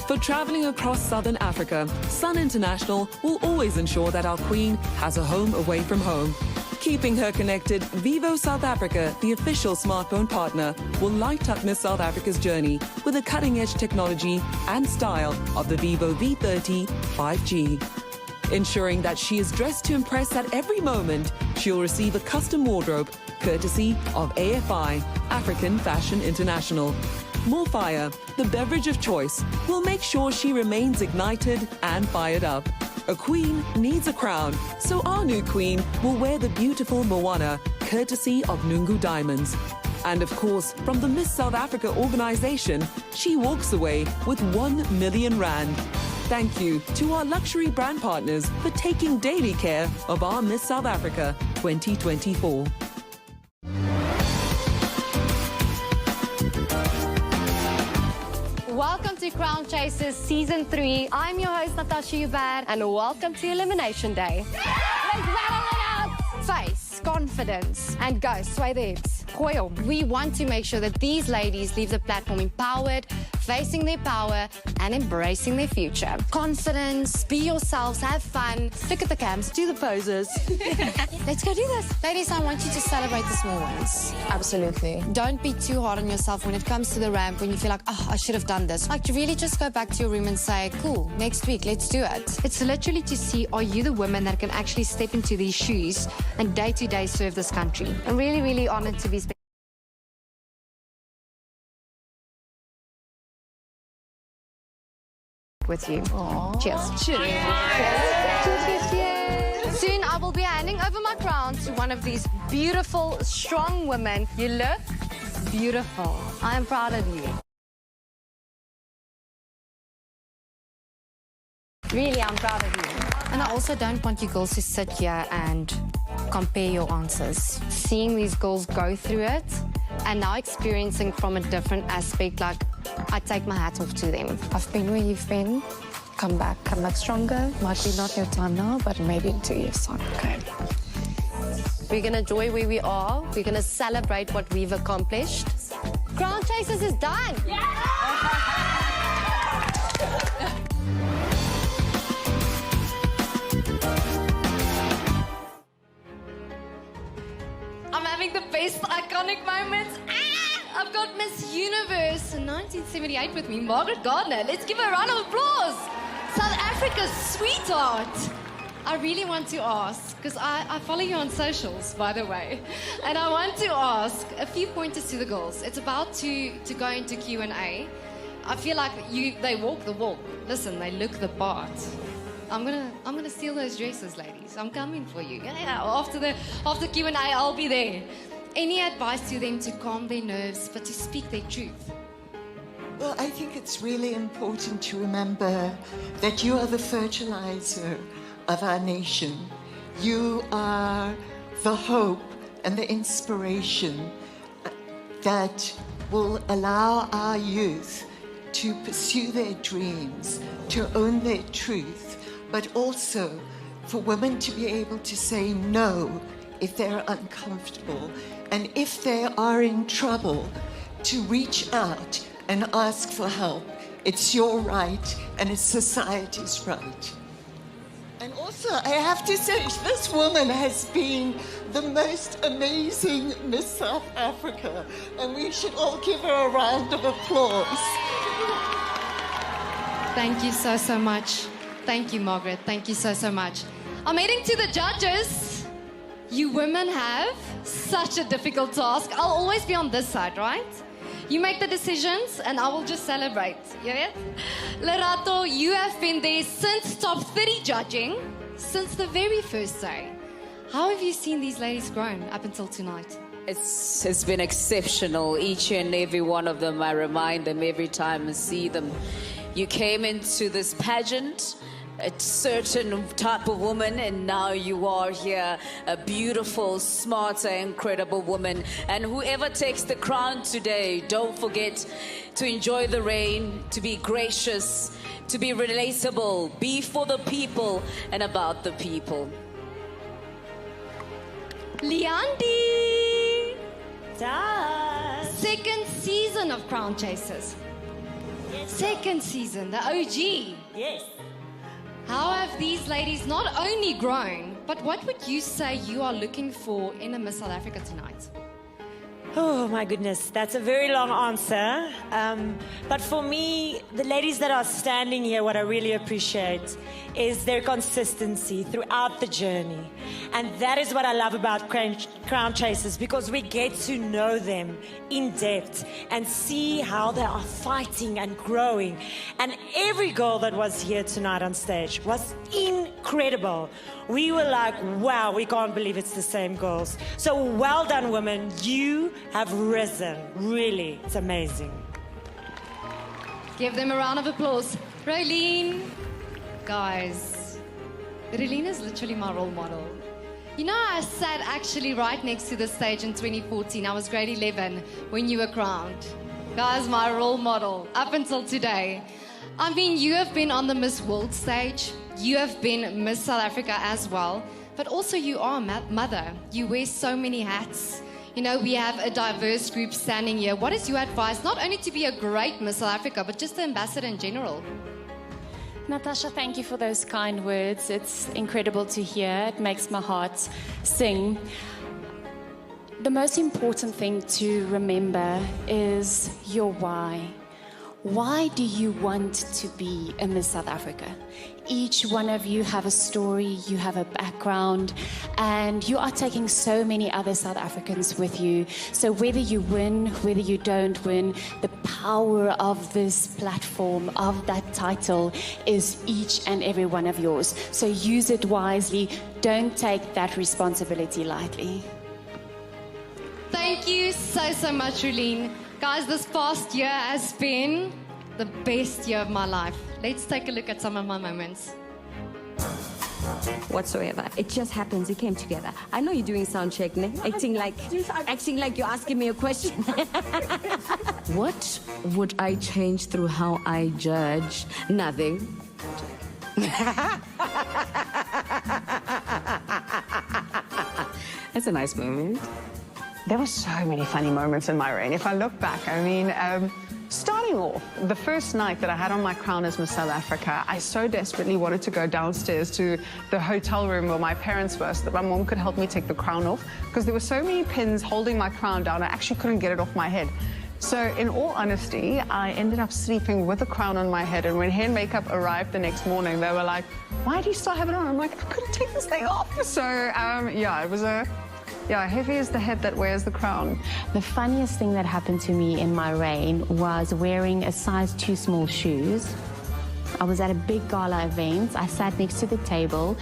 For traveling across Southern Africa, Sun International will always ensure that our Queen has a home away from home. Keeping her connected, Vivo South Africa, the official smartphone partner, will light up Miss South Africa's journey with the cutting-edge technology and style of the Vivo V30 5G. Ensuring that she is dressed to impress at every moment, she'll receive a custom wardrobe courtesy of AFI, African Fashion International. More Fire, the beverage of choice, will make sure she remains ignited and fired up. A queen needs a crown, so our new queen will wear the beautiful Moana, courtesy of Nungu Diamonds. And of course, from the Miss South Africa organisation, she walks away with 1 million rand. Thank you to our luxury brand partners for taking daily care of our Miss South Africa 2024. Welcome to Crown Chasers Season 3. I'm your host, Natasha Hubert, and welcome to Elimination Day. Let's battle it out! Face, confidence, and go. Sway the hips. Gooi. We want to make sure that these ladies leave the platform empowered, facing their power, and embracing their future. Confidence, be yourselves, have fun. Look at the cams, do the poses. Let's go do this. Ladies, I want you to celebrate the small ones. Absolutely. Don't be too hard on yourself when it comes to the ramp, when you feel like, oh, I should have done this. Like, really just go back to your room and say, cool, next week, let's do it. It's literally to see, are you the woman that can actually step into these shoes and day-to-day serve this country? I'm really, really honored to be with you. Aww. Cheers. Cheers. Cheers. Cheers. Soon I will be handing over my crown to one of these beautiful, strong women. You look beautiful. I am proud of you. Really, I'm proud of you. And I also don't want you girls to sit here and compare your answers. Seeing these girls go through it and now experiencing from a different aspect, like, I take my hat off to them. I've been where you've been. Come back stronger. Might be not your time now, but maybe in 2 years' time. Okay. We're going to enjoy where we are. We're going to celebrate what we've accomplished. Crown Chasers is done. Yeah! I'm having the best iconic moments. I've got Miss Universe in 1978 with me, Margaret Gardner. Let's give her a round of applause. South Africa's sweetheart. I really want to ask, because I follow you on socials, by the way, and I want to ask a few pointers to the girls. It's about to go into Q&A. I feel like they walk the walk. Listen, they look the part. I'm gonna steal those dresses, ladies. I'm coming for you. Yeah, after Q&A, I'll be there. Any advice to them to calm their nerves, but to speak their truth? Well, I think it's really important to remember that you are the fertilizer of our nation. You are the hope and the inspiration that will allow our youth to pursue their dreams, to own their truth, but also for women to be able to say no if they're uncomfortable, and if they are in trouble, to reach out and ask for help. It's your right, and it's society's right. And also, I have to say, this woman has been the most amazing Miss South Africa, and we should all give her a round of applause. Thank you so much. Thank you, Margaret. Thank you so much. I'm heading to the judges. You women have such a difficult task. I'll always be on this side, right? You make the decisions and I will just celebrate. You know? Lerato, you have been there since top 30 judging, since the very first day. How have you seen these ladies grown up until tonight? It's been exceptional. Each and every one of them, I remind them every time I see them. You came into this pageant a certain type of woman, and now you are here, a beautiful, smarter, incredible woman. And whoever takes the crown today, don't forget to enjoy the reign, to be gracious, to be relatable, be for the people and about the people. Liandi! Second season of Crown Chasers. Yes, second season, the OG. Yes. How have these ladies not only grown, but what would you say you are looking for in a Miss South Africa tonight? Oh my goodness, that's a very long answer. But for me, the ladies that are standing here, what I really appreciate is their consistency throughout the journey. And that is what I love about Crown Chasers, because we get to know them in depth and see how they are fighting and growing. And every girl that was here tonight on stage was incredible. We were like, wow, we can't believe it's the same girls. So well done, women. You have risen. Really, it's amazing. Give them a round of applause. Rolene. Guys, Rolene is literally my role model. You know, I sat actually right next to the stage in 2014. I was grade 11 when you were crowned. Guys, my role model up until today. I mean, you have been on the Miss World stage. You have been Miss South Africa as well. But also you are a mother. You wear so many hats. You know, we have a diverse group standing here. What is your advice, not only to be a great Miss South Africa, but just the ambassador in general? Natasha, thank you for those kind words. It's incredible to hear. It makes my heart sing. The most important thing to remember is your why. Why do you want to be a Miss South Africa? Each one of you have a story, you have a background, and you are taking so many other South Africans with you. So whether you win, whether you don't win, the power of this platform, of that title, is each and every one of yours. So use it wisely. Don't take that responsibility lightly. Thank you so much, Rolene. Guys, this past year has been the best year of my life. Let's take a look at some of my moments. Whatsoever. It just happens. It came together. I know you're doing sound check, ne? Acting like you're asking me a question. What would I change through how I judge? Nothing. That's a nice moment. There were so many funny moments in my reign. If I look back, I mean, starting off, the first night that I had on my crown as Miss South Africa, I so desperately wanted to go downstairs to the hotel room where my parents were so that my mom could help me take the crown off, because there were so many pins holding my crown down, I actually couldn't get it off my head. So in all honesty, I ended up sleeping with a crown on my head, and when hair and makeup arrived the next morning, they were like, why do you still have it on? I'm like, I couldn't take this thing off. So yeah, it was heavy is the head that wears the crown. The funniest thing that happened to me in my reign was wearing a size too small shoes. I was at a big gala event. I sat next to the table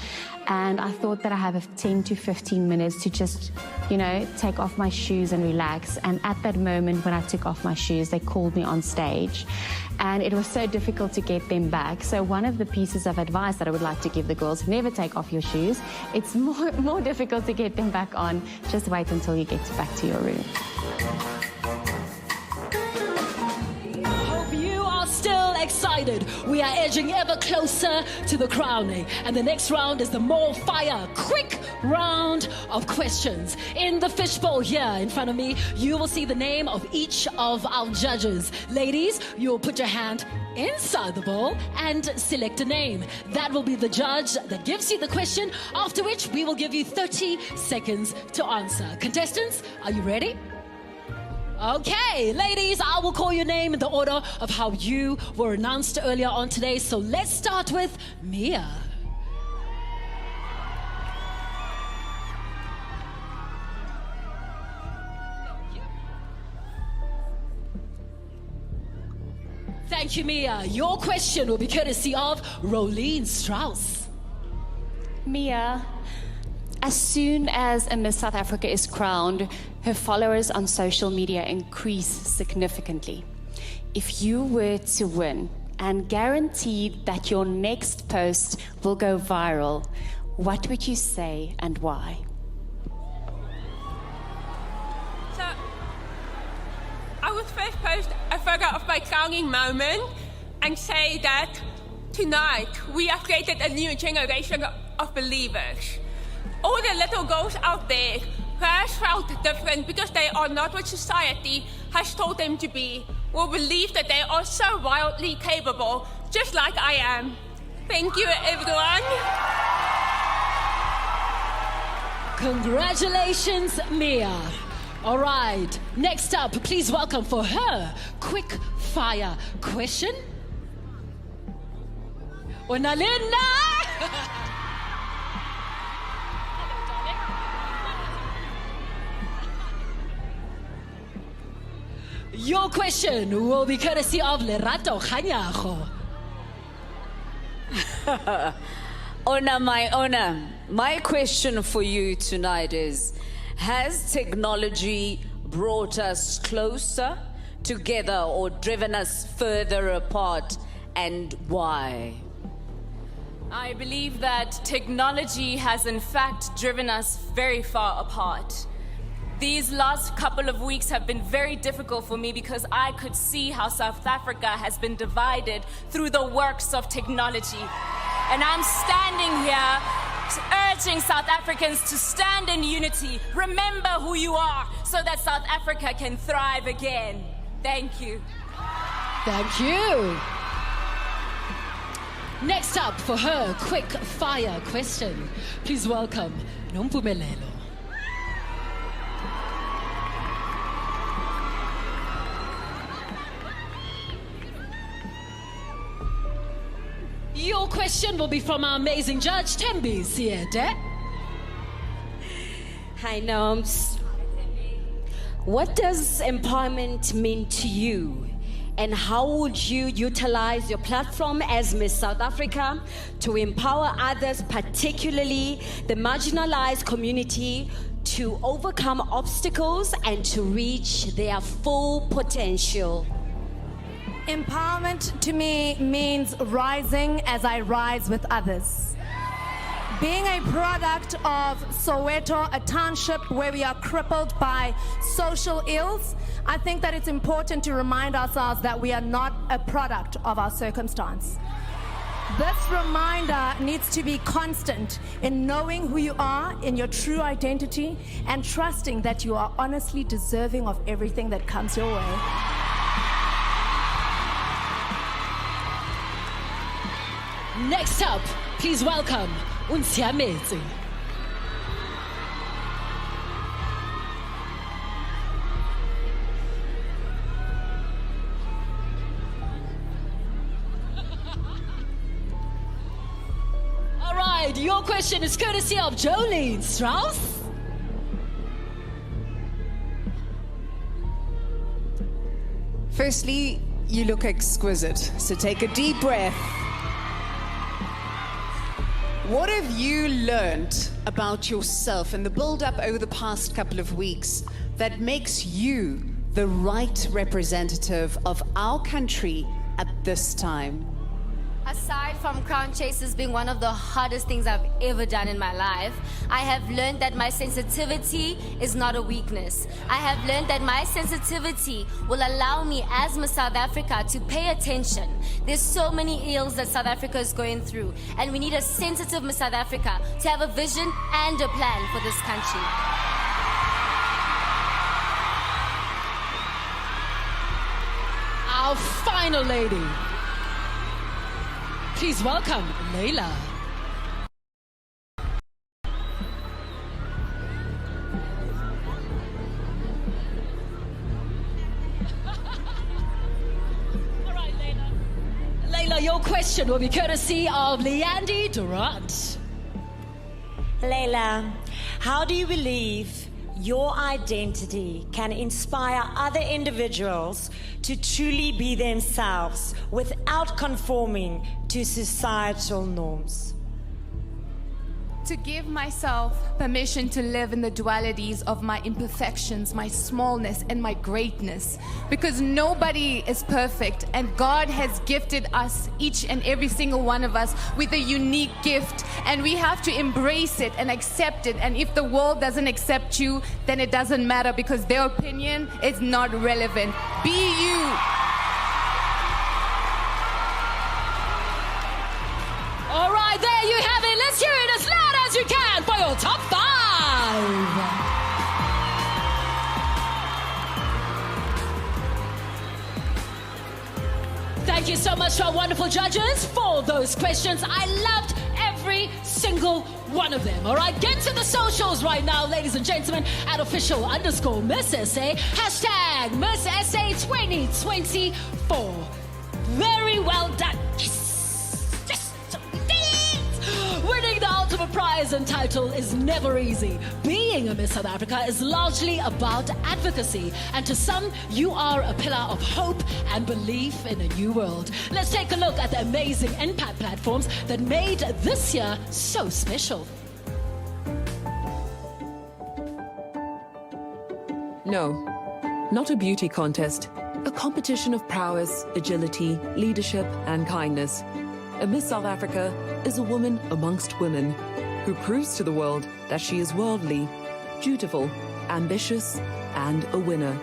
and I thought that I have 10 to 15 minutes to just, you know, take off my shoes and relax. And at that moment when I took off my shoes, they called me on stage. And it was so difficult to get them back. So one of the pieces of advice that I would like to give the girls, never take off your shoes. It's more difficult to get them back on. Just wait until you get back to your room. Hope you are still excited. We are edging ever closer to the crowning. And the next round is the more fire, quick round of questions. In the fishbowl here in front of me, you will see the name of each of our judges. Ladies, you'll put your hand inside the bowl and select a name. That will be the judge that gives you the question, after which we will give you 30 seconds to answer. Contestants, are you ready? Okay, ladies, I will call your name in the order of how you were announced earlier on today. So let's start with Mia. Thank you, Mia. Your question will be courtesy of Rolene Strauss. Mia, as soon as a Miss South Africa is crowned, her followers on social media increase significantly. If you were to win and guaranteed that your next post will go viral, what would you say and why? So, I would first post a photo of my crowning moment and say that tonight we have created a new generation of believers. All the little girls out there who have felt different because they are not what society has told them to be, will believe that they are so wildly capable, just like I am. Thank you, everyone. Congratulations, Mia. All right, next up, please welcome for her quick fire question. Unalinda! Your question will be courtesy of Lerato Khanyago. Ona, my question for you tonight is, has technology brought us closer together or driven us further apart, and why? I believe that technology has in fact driven us very far apart. These last couple of weeks have been very difficult for me because I could see how South Africa has been divided through the works of technology. And I'm standing here urging South Africans to stand in unity. Remember who you are so that South Africa can thrive again. Thank you. Thank you. Next up for her quick fire question, please welcome Nompumelelo. Your question will be from our amazing judge, Tembi Siede. Hi, Noms. What does empowerment mean to you? And how would you utilize your platform as Miss South Africa to empower others, particularly the marginalized community, to overcome obstacles and to reach their full potential? Empowerment to me means rising as I rise with others. Being a product of Soweto, a township where we are crippled by social ills, I think that it's important to remind ourselves that we are not a product of our circumstance. This reminder needs to be constant in knowing who you are in your true identity and trusting that you are honestly deserving of everything that comes your way. Next up, please welcome Unsiamezi. All right, your question is courtesy of Jolene Strauss. Firstly, you look exquisite, so take a deep breath. What have you learned about yourself in the build-up over the past couple of weeks that makes you the right representative of our country at this time? Aside from crown chasers being one of the hardest things I've ever done in my life, I have learned that my sensitivity is not a weakness. I have learned that my sensitivity will allow me as Miss South Africa to pay attention. There's so many ills that South Africa is going through, and we need a sensitive Miss South Africa to have a vision and a plan for this country. Our final lady. Please welcome Leila. All right, Leila. Leila, your question will be courtesy of Leandy Durant. Leila, how do you believe your identity can inspire other individuals to truly be themselves without conforming to societal norms? To give myself permission to live in the dualities of my imperfections, my smallness, and my greatness. Because nobody is perfect, and God has gifted us, each and every single one of us, with a unique gift, and we have to embrace it and accept it. And if the world doesn't accept you, then it doesn't matter, because their opinion is not relevant. Be you. All right, there you have it. Let's hear it as loud as you can for your top 5. Thank you so much to our wonderful judges for those questions. I loved every every single one of them. All right, get to the socials right now, ladies and gentlemen, at @official_Miss SA, hashtag Miss SA 2024. Very well done. Yes, so we did it. Winning the ultimate prize and title is never easy. Being a Miss South Africa is largely about advocacy, and to some, you are a pillar of hope and belief in a new world. Let's take a look at the amazing impact platforms that made this year so special. No, not a beauty contest. A competition of prowess, agility, leadership, and kindness. A Miss South Africa is a woman amongst women who proves to the world that she is worldly, dutiful, ambitious, and a winner.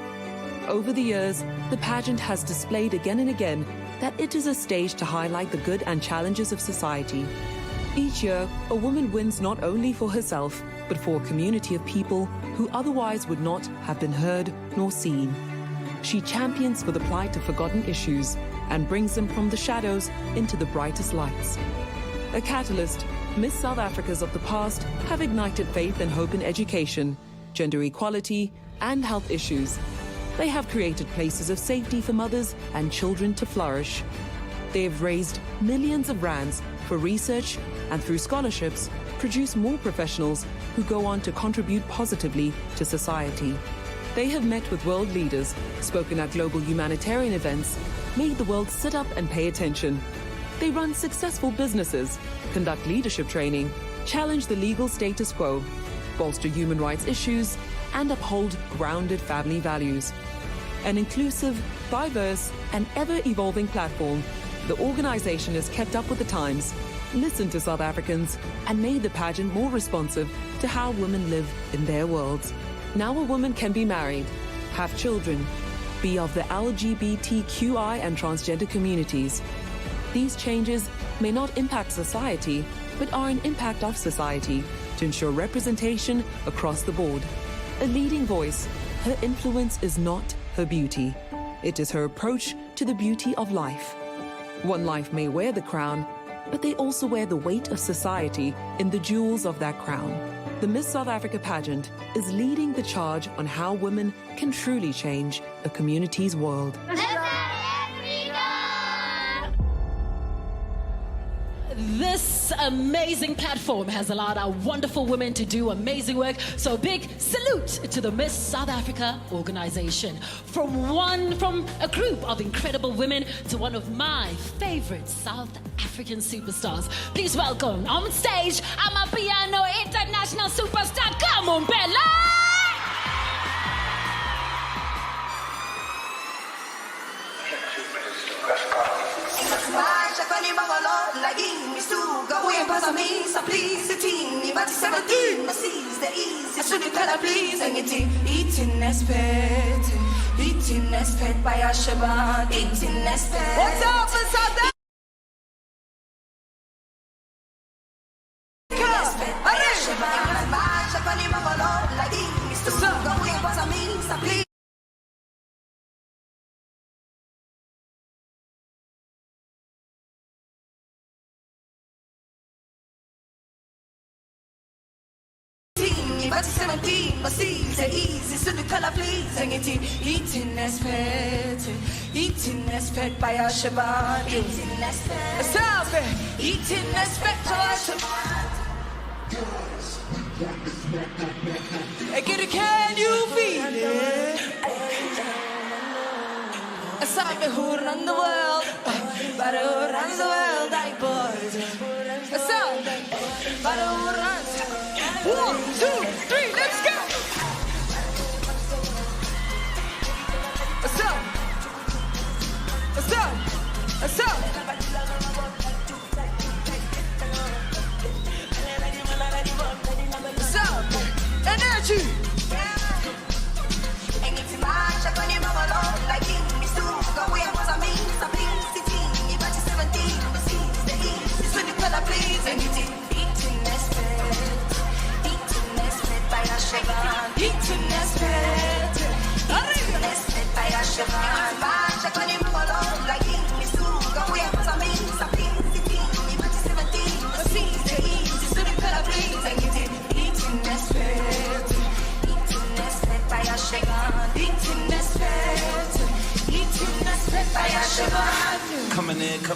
Over the years, the pageant has displayed again and again that it is a stage to highlight the good and challenges of society. Each year, a woman wins not only for herself, but for a community of people who otherwise would not have been heard nor seen. She champions for the plight of forgotten issues and brings them from the shadows into the brightest lights. A catalyst, Miss South Africas of the past have ignited faith and hope in education, gender equality, and health issues. They have created places of safety for mothers and children to flourish. They have raised millions of rands for research and through scholarships produce more professionals who go on to contribute positively to society. They have met with world leaders, spoken at global humanitarian events, made the world sit up and pay attention. They run successful businesses, conduct leadership training, challenge the legal status quo, bolster human rights issues, and uphold grounded family values. An inclusive, diverse, and ever-evolving platform, the organization has kept up with the times, listened to South Africans, and made the pageant more responsive to how women live in their worlds. Now a woman can be married, have children, be of the LGBTQI and transgender communities. These changes may not impact society, but are an impact of society to ensure representation across the board. A leading voice, her influence is not her beauty. It is her approach to the beauty of life. One life may wear the crown, but they also wear the weight of society in the jewels of that crown. The Miss South Africa pageant is leading the charge on how women can truly change a community's world. This amazing platform has allowed our wonderful women to do amazing work. So a big salute to the Miss South Africa organization. From a group of incredible women to one of my favorite South African superstars. Please welcome on stage, Amapiano international superstar. Come on, Bella! What's up, South But 17, but see, c'est easy, so the color please, and eating as fed by our Shabbat, eating as fed, eating as fed by our Shabbat. Can you feel it? A song who run the world, but who runs the world, I boys. A song, but who runs. 1, 2, 3, let's go! What's up? What's up? What's up? What's up? Energy!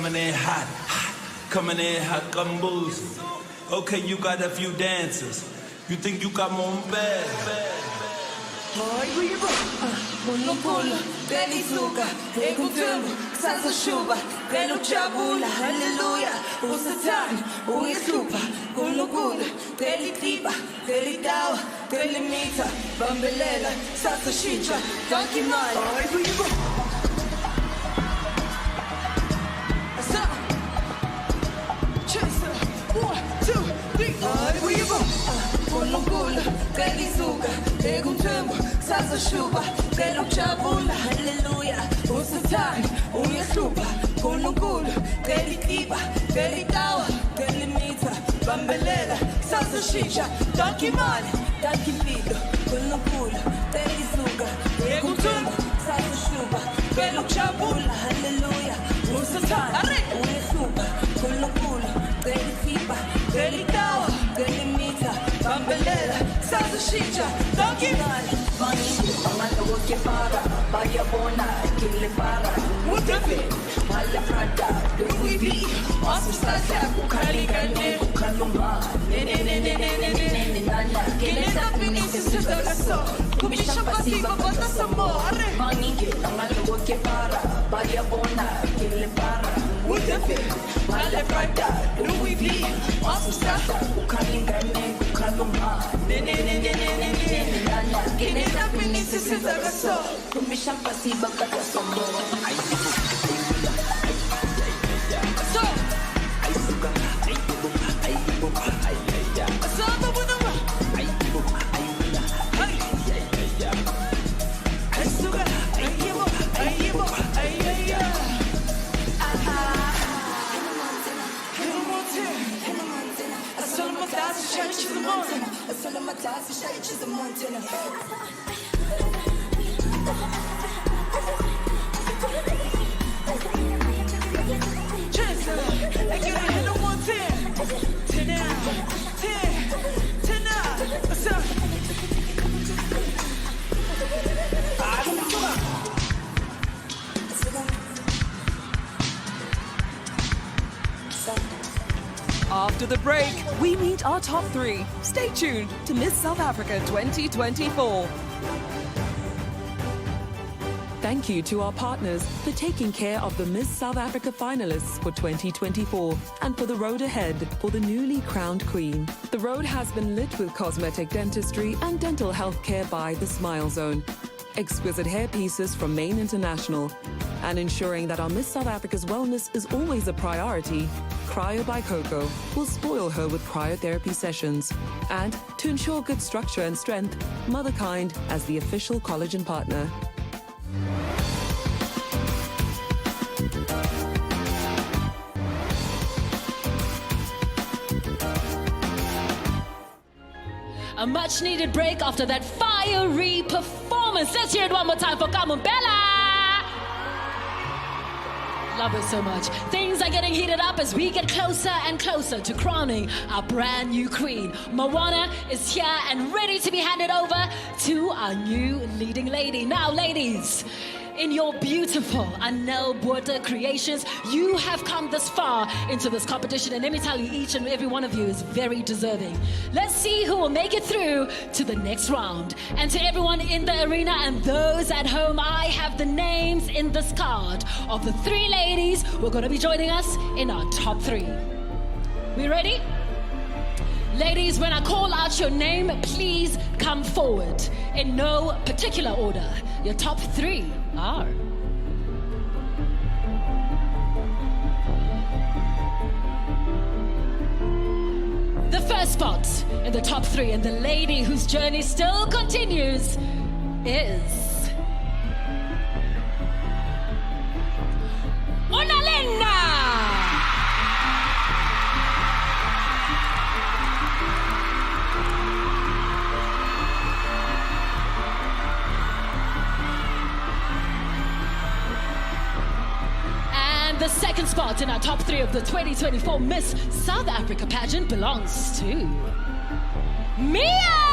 coming in hot, coming in hot, gumboos. Okay, you got a few dancers. You think you got more bad? Boy, we go. Pulo, pulo, delisuka, ekuthembu, sasashuba, vele ujabula, hallelujah, usathanda, uyihlupha, kulukula, delitiba, delitawa, delimita, bambelela, sasashintsha, donkey mine. Boy, we go. Asa, chaser, 1, 2, 3. Boy, we go. Pulo, pulo, delisuka, ekuthembu, sasashuba, vele ujabula, hallelujah, usathanda, uyihlupha, kulukula, delitiba, delitawa, delimita, bambelela, sasashintsha, donkey mine, donkey mpilo, kulukula, delisuka, ekuthembu, sasashuba, vele ujabula, hallelujah, usathanda, uyihlupha, kulukula, delitiba, delitawa, delimita, bambelela, sasashintsha, donkey mine. Amanda woke para, vaya bona, quien le para. Mutepe, mala prata, Louis V. Asustasya, kukali gane, kukaluma. Ne, nana. Kineta pinisi sudagaso, kumisha pasiva bota samore. Manige, amanda woke para, vaya bona, quien le para. Mutepe, mala prata, Louis V. Asustasya, kukali gane, kukaluma. Ne, nana. Kineta pinisi sudagaso, kumisha pasiva bota samore. After the break, we meet our top 3. Stay tuned to Miss South Africa 2024. Thank you to our partners for taking care of the Miss South Africa finalists for 2024 and for the road ahead for the newly crowned queen. The road has been lit with cosmetic dentistry and dental health care by the Smile Zone, exquisite hair pieces from Maine International, and ensuring that our Miss South Africa's wellness is always a priority. Cryo by Coco will spoil her with cryotherapy sessions. And to ensure good structure and strength, Motherkind as the official collagen partner. A much needed break after that fiery performance. Let's hear it one more time for Kamumbela. Love it so much. Things are getting heated up as we get closer and closer to crowning our brand new queen. Moana is here and ready to be handed over to our new leading lady. Now, ladies, in your beautiful Anel Border creations, you have come this far into this competition, and let me tell you, each and every one of you is very deserving. Let's see who will make it through to the next round. And to everyone in the arena and those at home, I have the names in this card of the 3 ladies who are going to be joining us in our top 3. We ready? Ladies, when I call out your name, please come forward in no particular order. Your top 3 are... The first spot in the top 3, and the lady whose journey still continues, is... Unalena! The second spot in our top 3 of the 2024 Miss South Africa pageant belongs to Mia!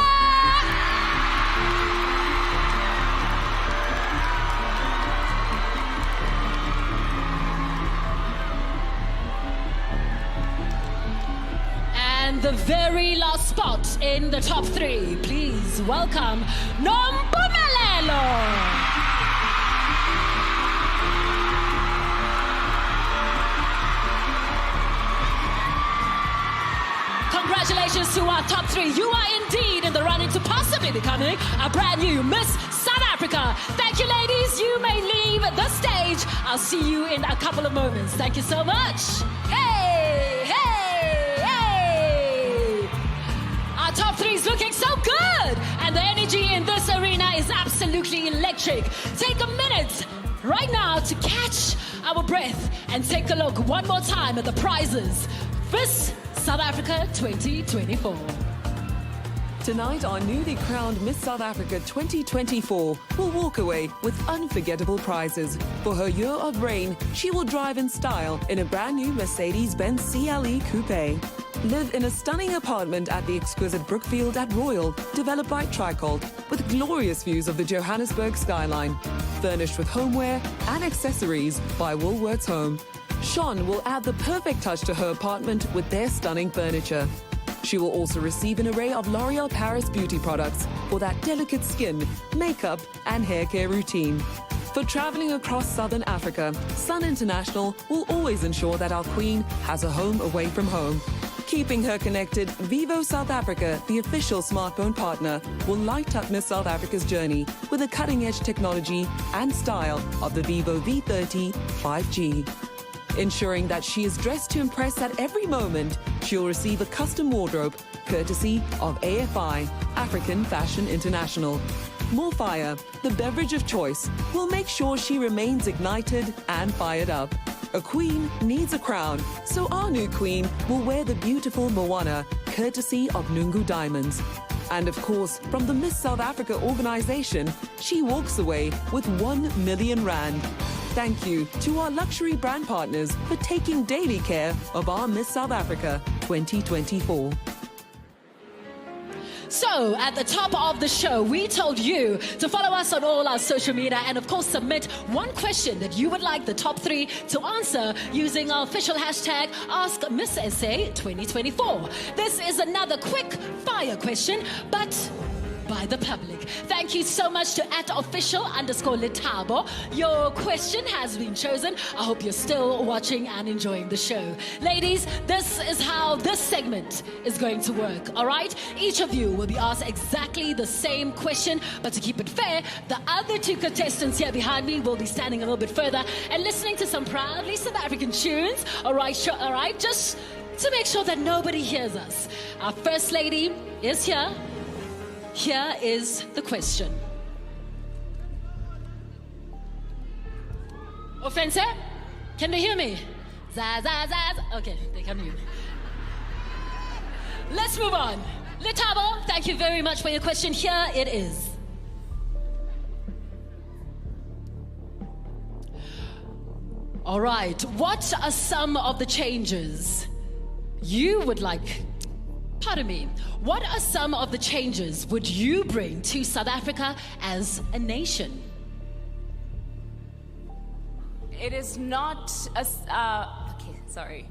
And the very last spot in the top 3, please welcome Nompumelelo. Congratulations to our top 3. You are indeed in the running to possibly becoming a brand new Miss South Africa. Thank you, ladies. You may leave the stage. I'll see you in a couple of moments. Thank you so much. Hey, hey, hey. Our top 3 is looking so good. And the energy in this arena is absolutely electric. Take a minute right now to catch our breath and take a look one more time at the prizes. Miss South Africa 2024. Tonight, our newly crowned Miss South Africa 2024 will walk away with unforgettable prizes. For her year of reign, she will drive in style in a brand new Mercedes-Benz CLE Coupe. Live in a stunning apartment at the exquisite Brookfield at Royal, developed by Tricolt, with glorious views of the Johannesburg skyline. Furnished with homeware and accessories by Woolworths Home. Sean will add the perfect touch to her apartment with their stunning furniture. She will also receive an array of L'Oreal Paris beauty products for that delicate skin, makeup, and hair care routine. For traveling across Southern Africa, Sun International will always ensure that our Queen has a home away from home. Keeping her connected, Vivo South Africa, the official smartphone partner, will light up Miss South Africa's journey with the cutting-edge technology and style of the Vivo V30 5G. Ensuring that she is dressed to impress at every moment, she'll receive a custom wardrobe courtesy of AFI, African Fashion International. More Fire, the beverage of choice, will make sure she remains ignited and fired up. A queen needs a crown, so our new queen will wear the beautiful Moana, courtesy of Nungu Diamonds. And of course, from the Miss South Africa organization, she walks away with 1 million rand. Thank you to our luxury brand partners for taking daily care of our Miss South Africa 2024. So, at the top of the show, we told you to follow us on all our social media and, of course, submit one question that you would like the top 3 to answer using our official hashtag AskMissSA 2024. This is another quick fire question, but by the public. Thank you so much to @official_Letabo. Your question has been chosen. I hope you're still watching and enjoying the show. Ladies, this is how this segment is going to work, all right? Each of you will be asked exactly the same question, but to keep it fair, the other 2 contestants here behind me will be standing a little bit further and listening to some proudly South African tunes, all right, just to make sure that nobody hears us. Our first lady is here. Here is the question. Offense? Can they hear me? Zaz, zaz, zaz. Okay, they can hear me. Let's move on. Letabo, thank you very much for your question. Here it is. All right, what are some of the changes you would like? Pardon me. What are some of the changes would you bring to South Africa as a nation? It is not a... okay, sorry.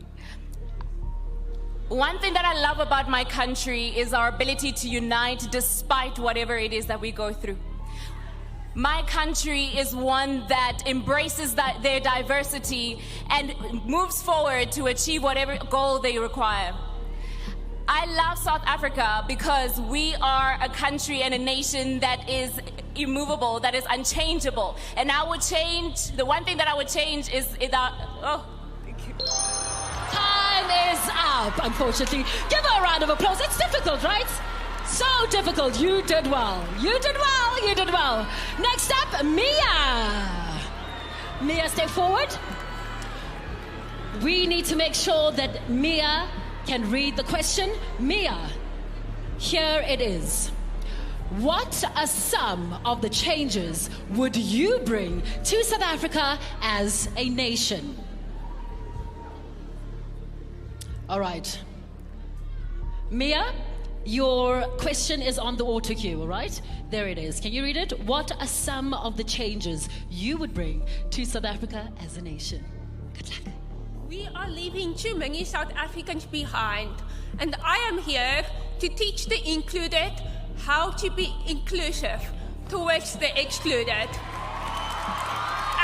One thing that I love about my country is our ability to unite despite whatever it is that we go through. My country is one that embraces their diversity and moves forward to achieve whatever goal they require. I love South Africa because we are a country and a nation that is immovable, that is unchangeable. And I would change, the one thing that I would change is that, thank you. Time is up, unfortunately. Give her a round of applause. It's difficult, right? So difficult. You did well. You did well. You did well. Next up, Mia. Mia, step forward. We need to make sure that Mia can read the question. Mia, here it is. What are some of the changes would you bring to South Africa as a nation? All right. Mia, your question is on the auto cue, all right? There it is. Can you read it? What are some of the changes you would bring to South Africa as a nation? Good luck. We are leaving too many South Africans behind, and I am here to teach the included how to be inclusive towards the excluded,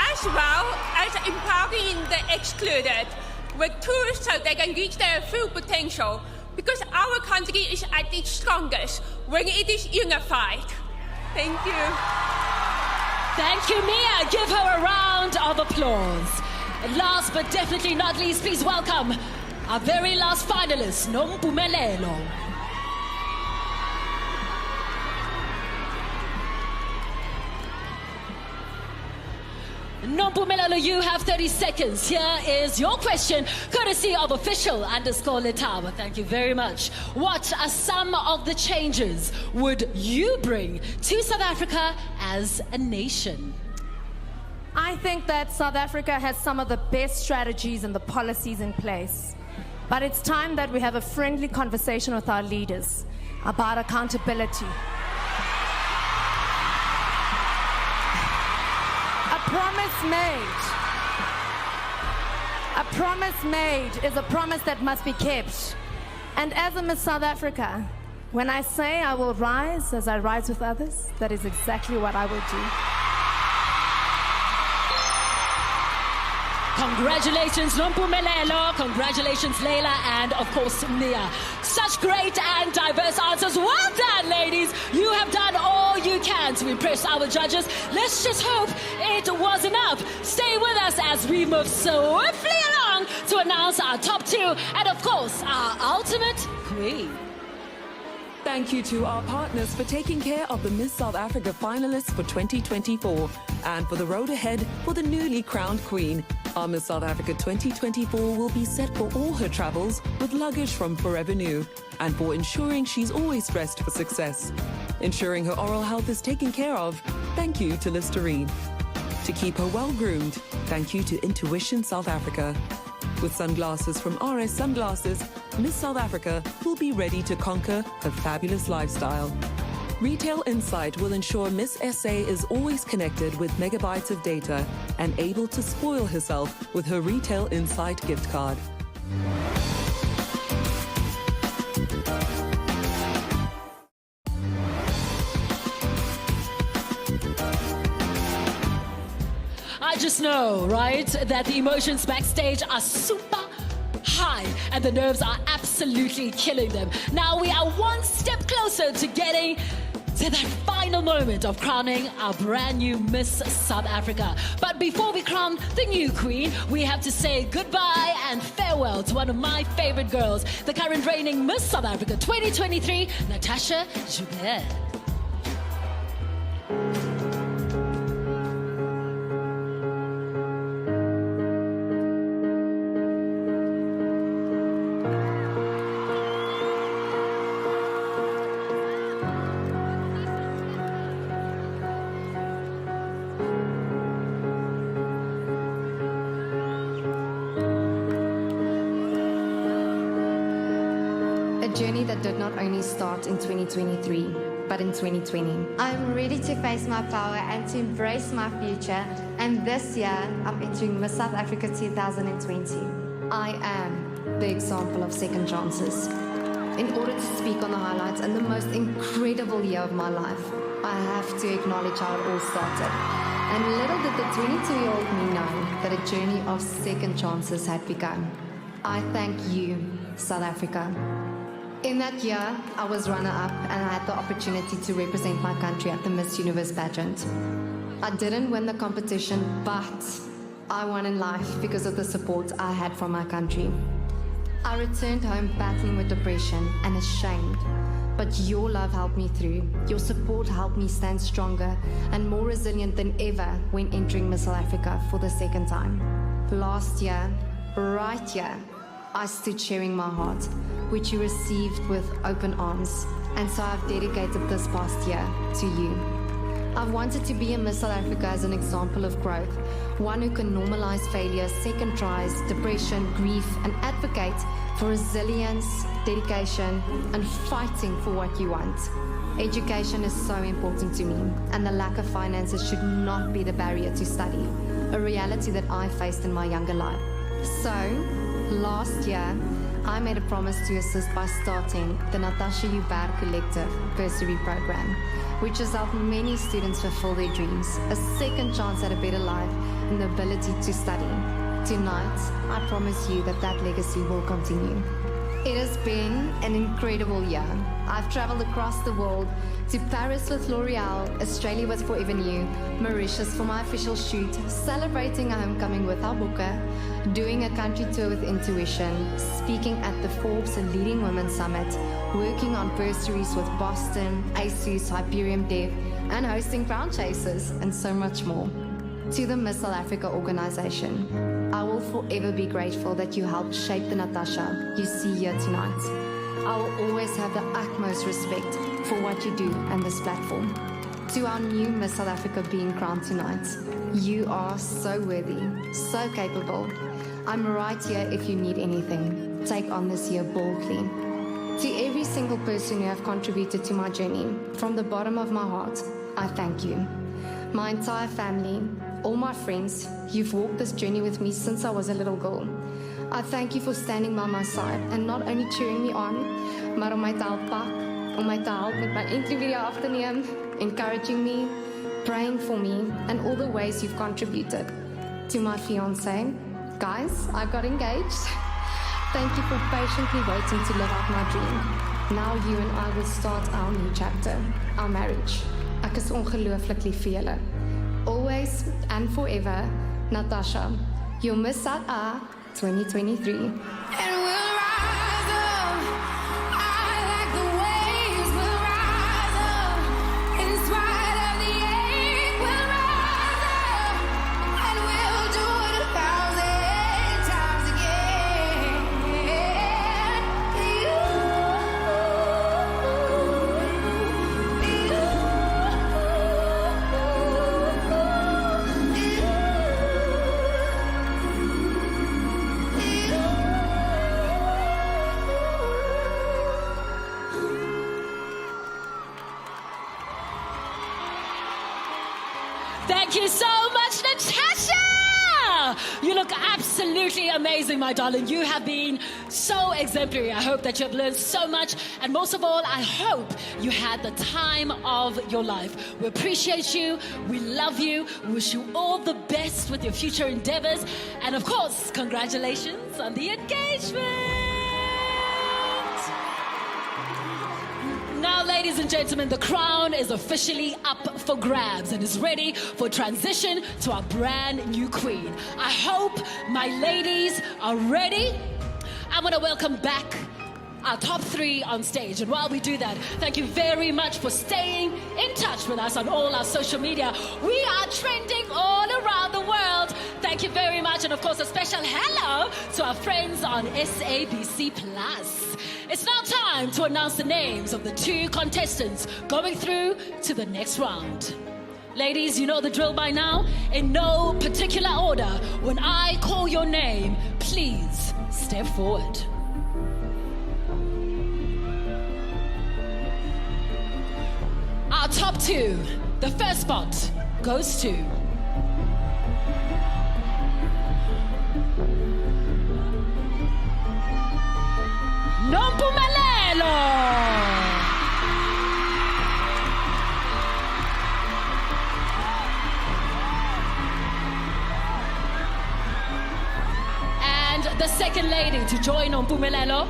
as well as empowering the excluded with tools so they can reach their full potential, because our country is at its strongest when it is unified. Thank you. Thank you, Mia. Give her a round of applause. And last but definitely not least, please welcome our very last finalist, Nompumelelo. Nompumelelo, you have 30 seconds. Here is your question, courtesy of official_Letawa. Thank you very much. What are some of the changes would you bring to South Africa as a nation? I think that South Africa has some of the best strategies and the policies in place. But it's time that we have a friendly conversation with our leaders about accountability. A promise made is a promise that must be kept. And as a Miss South Africa, when I say I will rise as I rise with others, that is exactly what I will do. Congratulations, Nompumelelo. Congratulations, Leila, and of course, Mia. Such great and diverse answers. Well done, ladies. You have done all you can to impress our judges. Let's just hope it was enough. Stay with us as we move swiftly along to announce our top two and, of course, our ultimate queen. Thank you to our partners for taking care of the Miss South Africa finalists for 2024 and for the road ahead for the newly crowned queen. Our Miss South Africa 2024 will be set for all her travels with luggage from Forever New and for ensuring she's always dressed for success. Ensuring her oral health is taken care of, thank you to Listerine. To keep her well-groomed, thank you to Intuition South Africa. With sunglasses from RS Sunglasses, Miss South Africa will be ready to conquer her fabulous lifestyle. Retail Insight will ensure Miss SA is always connected with megabytes of data and able to spoil herself with her Retail Insight gift card. I just know, right, that the emotions backstage are super high and the nerves are absolutely killing them. Now we are one step closer to getting to that final moment of crowning our brand new Miss South Africa. But before we crown the new queen, we have to say goodbye and farewell to one of my favorite girls, the current reigning Miss South Africa 2023, Natasha Joubert. Journey that did not only start in 2023, but in 2020. I'm ready to face my power and to embrace my future. And this year, I'm entering Miss South Africa 2020. I am the example of second chances. In order to speak on the highlights and the most incredible year of my life, I have to acknowledge how it all started. And little did the 22-year-old me know that a journey of second chances had begun. I thank you, South Africa. In that year, I was runner-up and I had the opportunity to represent my country at the Miss Universe pageant. I didn't win the competition, but I won in life because of the support I had from my country. I returned home battling with depression and ashamed, but your love helped me through. Your support helped me stand stronger and more resilient than ever when entering Miss South Africa for the second time. Last year, right here, I stood sharing my heart, which you received with open arms, and so I've dedicated this past year to you. I've wanted to be a Miss South Africa as an example of growth, one who can normalize failure, second tries, depression, grief, and advocate for resilience, dedication, and fighting for what you want. Education is so important to me, and the lack of finances should not be the barrier to study, a reality that I faced in my younger life. So, last year, I made a promise to assist by starting the Natasha Uber Collective bursary program, which has helped many students fulfill their dreams, a second chance at a better life, and the ability to study. Tonight, I promise you that that legacy will continue. It has been an incredible year. I've traveled across the world to Paris with L'Oreal, Australia with Forever New, Mauritius for my official shoot, celebrating a homecoming with our booker, doing a country tour with Intuition, speaking at the Forbes Leading Women Summit, working on bursaries with Boston, ASUS, Hyperion Dev, and hosting Crown Chasers, and so much more. To the Miss South Africa organization, I will forever be grateful that you helped shape the Natasha you see here tonight. I will always have the utmost respect for what you do and this platform. To our new Miss South Africa being crowned tonight, you are so worthy, so capable. I'm right here if you need anything. Take on this year boldly. To every single person who have contributed to my journey, from the bottom of my heart, I thank you. My entire family, all my friends, you've walked this journey with me since I was a little girl. I thank you for standing by my side and not only cheering me on, maar om my te help pak, om my te help met my entry video af te neem, encouraging me, praying for me, and all the ways you've contributed. To my fiancé, guys, I got engaged. Thank you for patiently waiting to live out my dream. Now you and I will start our new chapter, our marriage. Ek is ongelooflik lief vir julle. Always and forever, Natasha, your Miss South Africa 2023. And we'll rise up. I like the waves. We'll rise up. In spite of the ache, we'll rise up. And we'll do it 1,000 times again. Thank you so much, Natasha! You look absolutely amazing, my darling. You have been so exemplary. I hope that you have learned so much. And most of all, I hope you had the time of your life. We appreciate you. We love you. We wish you all the best with your future endeavors. And of course, congratulations on the engagement. Now, ladies and gentlemen, the crown is officially up for grabs and is ready for transition to our brand new queen. I hope my ladies are ready. I'm going to welcome back our top three on stage. And while we do that, thank you very much for staying in touch with us on all our social media. We are trending all around the world. Thank you very much. And of course, a special hello to our friends on SABC Plus. It's now time to announce the names of the two contestants going through to the next round. Ladies, you know the drill by now. In no particular order, when I call your name, please step forward. Our top two, the first spot goes to Nompumelelo. And the second lady to join Nompumelelo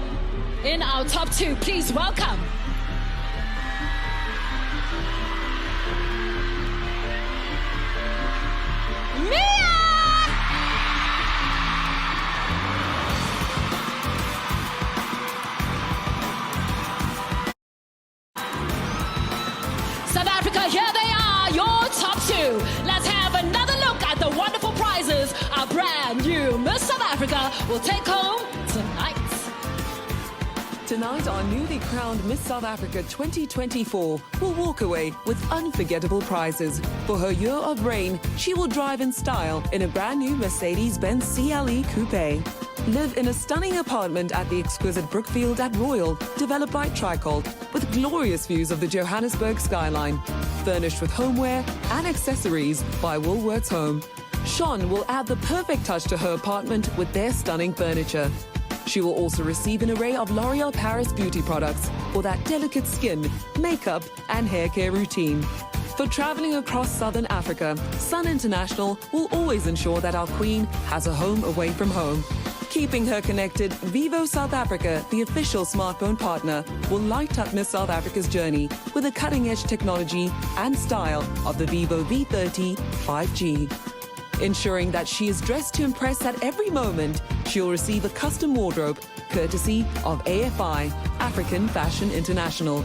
in our top two, please welcome South Africa, here they are, your top two. Let's have another look at the wonderful prizes our brand new Miss South Africa will take home tonight. Tonight, our newly crowned Miss South Africa 2024 will walk away with unforgettable prizes. For her year of reign, she will drive in style in a brand new Mercedes-Benz CLE Coupe. Live in a stunning apartment at the exquisite Brookfield at Royal, developed by Tricolt, with glorious views of the Johannesburg skyline. Furnished with homeware and accessories by Woolworths Home. Sean will add the perfect touch to her apartment with their stunning furniture. She will also receive an array of L'Oreal Paris beauty products for that delicate skin, makeup, and hair care routine. For traveling across Southern Africa, Sun International will always ensure that our Queen has a home away from home. Keeping her connected, Vivo South Africa, the official smartphone partner, will light up Miss South Africa's journey with the cutting-edge technology and style of the Vivo V30 5G. Ensuring that she is dressed to impress at every moment, she'll receive a custom wardrobe courtesy of AFI, African Fashion International.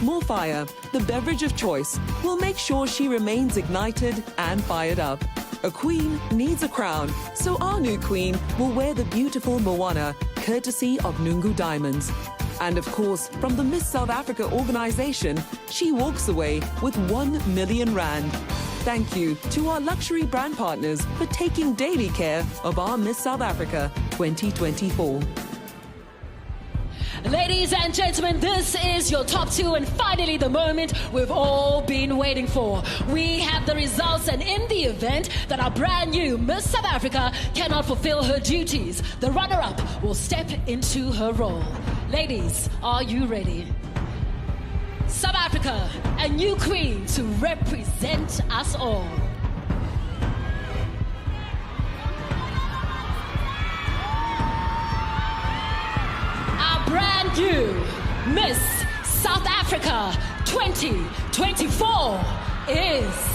More Fire, the beverage of choice, will make sure she remains ignited and fired up. A queen needs a crown, so our new queen will wear the beautiful Moana, courtesy of Nungu Diamonds. And of course, from the Miss South Africa organization, she walks away with 1 million rand. Thank you to our luxury brand partners for taking daily care of our Miss South Africa 2024. Ladies and gentlemen, this is your top 2 and finally the moment we've all been waiting for. We have the results, and in the event that our brand new Miss South Africa cannot fulfill her duties, the runner-up will step into her role. Ladies, are you ready? South Africa, a new queen to represent us all. Brand new Miss South Africa 2024 is...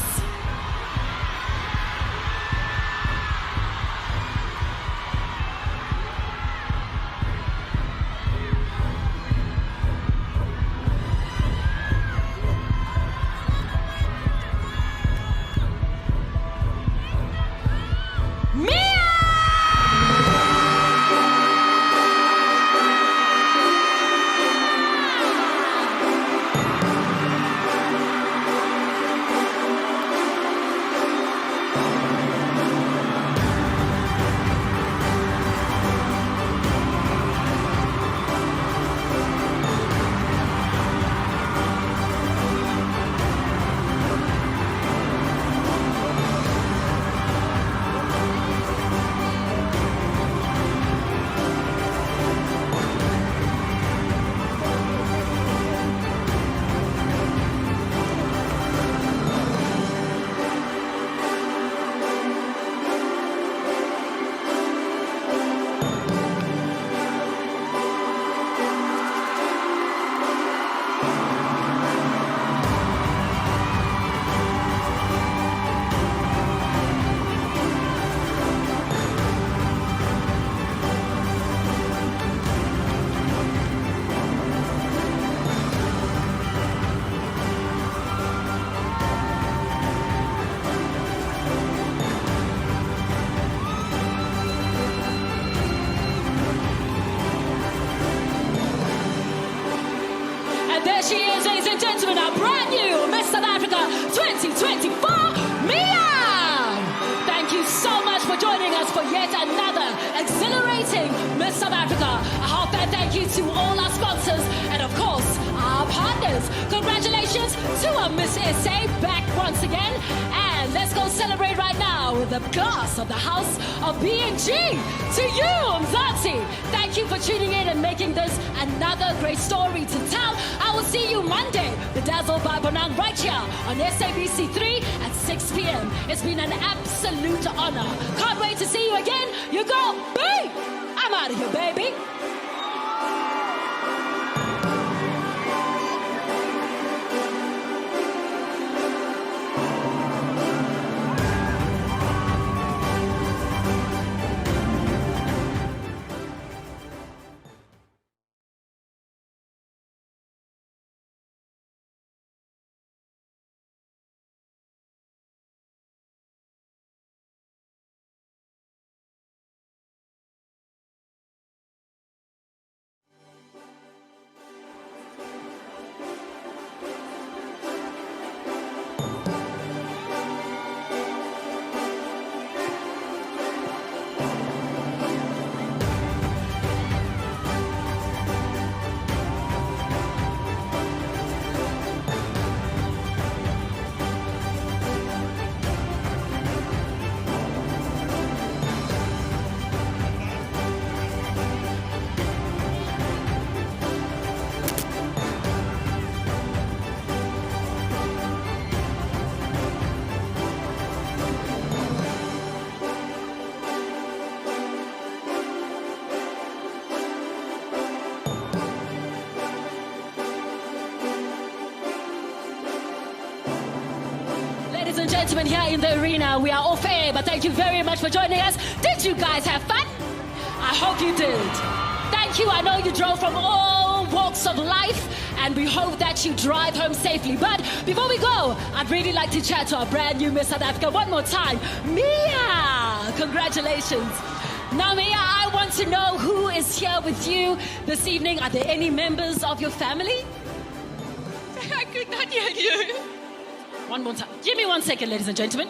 There she is, ladies and gentlemen, our brand new Miss South Africa 2024, Mia! Thank you so much for joining us for yet another exhilarating Miss South Africa. A heartfelt thank you to all our sponsors and, of course, our partners. Congratulations to our Miss SA back once again. And let's go celebrate right now with the class of the House of B&G. To you, Mzansi, thank you for tuning in and making this another great story to tell. I will see you Monday, Bedazzled by Bonang, right here on SABC 3 at 6 p.m. It's been an absolute honor. Can't wait to see you again. You go, B! I'm out of here, baby. ladies and gentlemen, here in the arena. We are off air, but thank you very much for joining us. Did you guys have fun? I hope you did. Thank you. I know you drove from all walks of life, and we hope that you drive home safely. But before we go, I'd really like to chat to our brand new Miss South Africa one more time. Mia! Congratulations. Now, Mia, I want to know who is here with you this evening. Are there any members of your family? I could not hear you. One more time. Give me 1 second, ladies and gentlemen.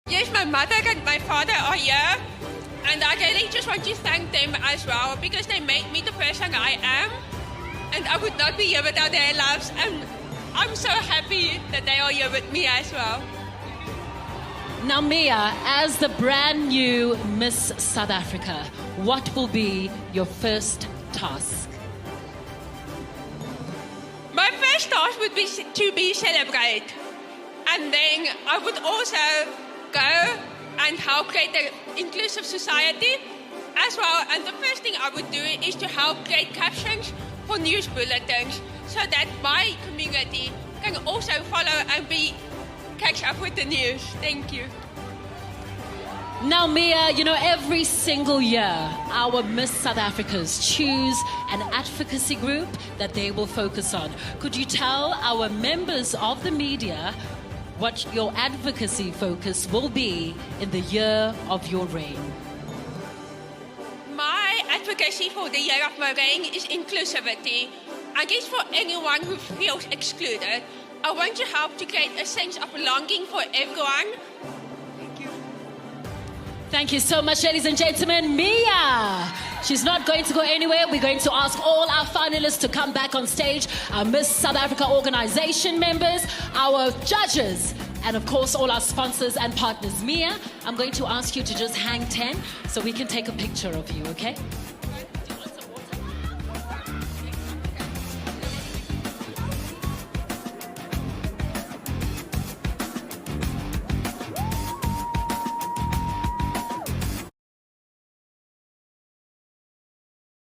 Yes, my mother and my father are here, and I really just want to thank them as well because they made me the person I am, and I would not be here without their loves, and I'm so happy that they are here with me as well. Now, Mia, as the brand new Miss South Africa, what will be your first task? My first task would be to be celebrate, and then I would also go and help create an inclusive society as well. And the first thing I would do is to help create captions for news bulletins so that my community can also follow and catch up with the news. Thank you. Now, Mia, you know, every single year, our Miss South Africas choose an advocacy group that they will focus on. Could you tell our members of the media what your advocacy focus will be in the year of your reign? My advocacy for the year of my reign is inclusivity. And it's for anyone who feels excluded. I want to help to create a sense of belonging for everyone. Thank you so much, ladies and gentlemen. Mia! She's not going to go anywhere. We're going to ask all our finalists to come back on stage, our Miss South Africa organization members, our judges, and of course all our sponsors and partners. Mia, I'm going to ask you to just hang 10 so we can take a picture of you, okay?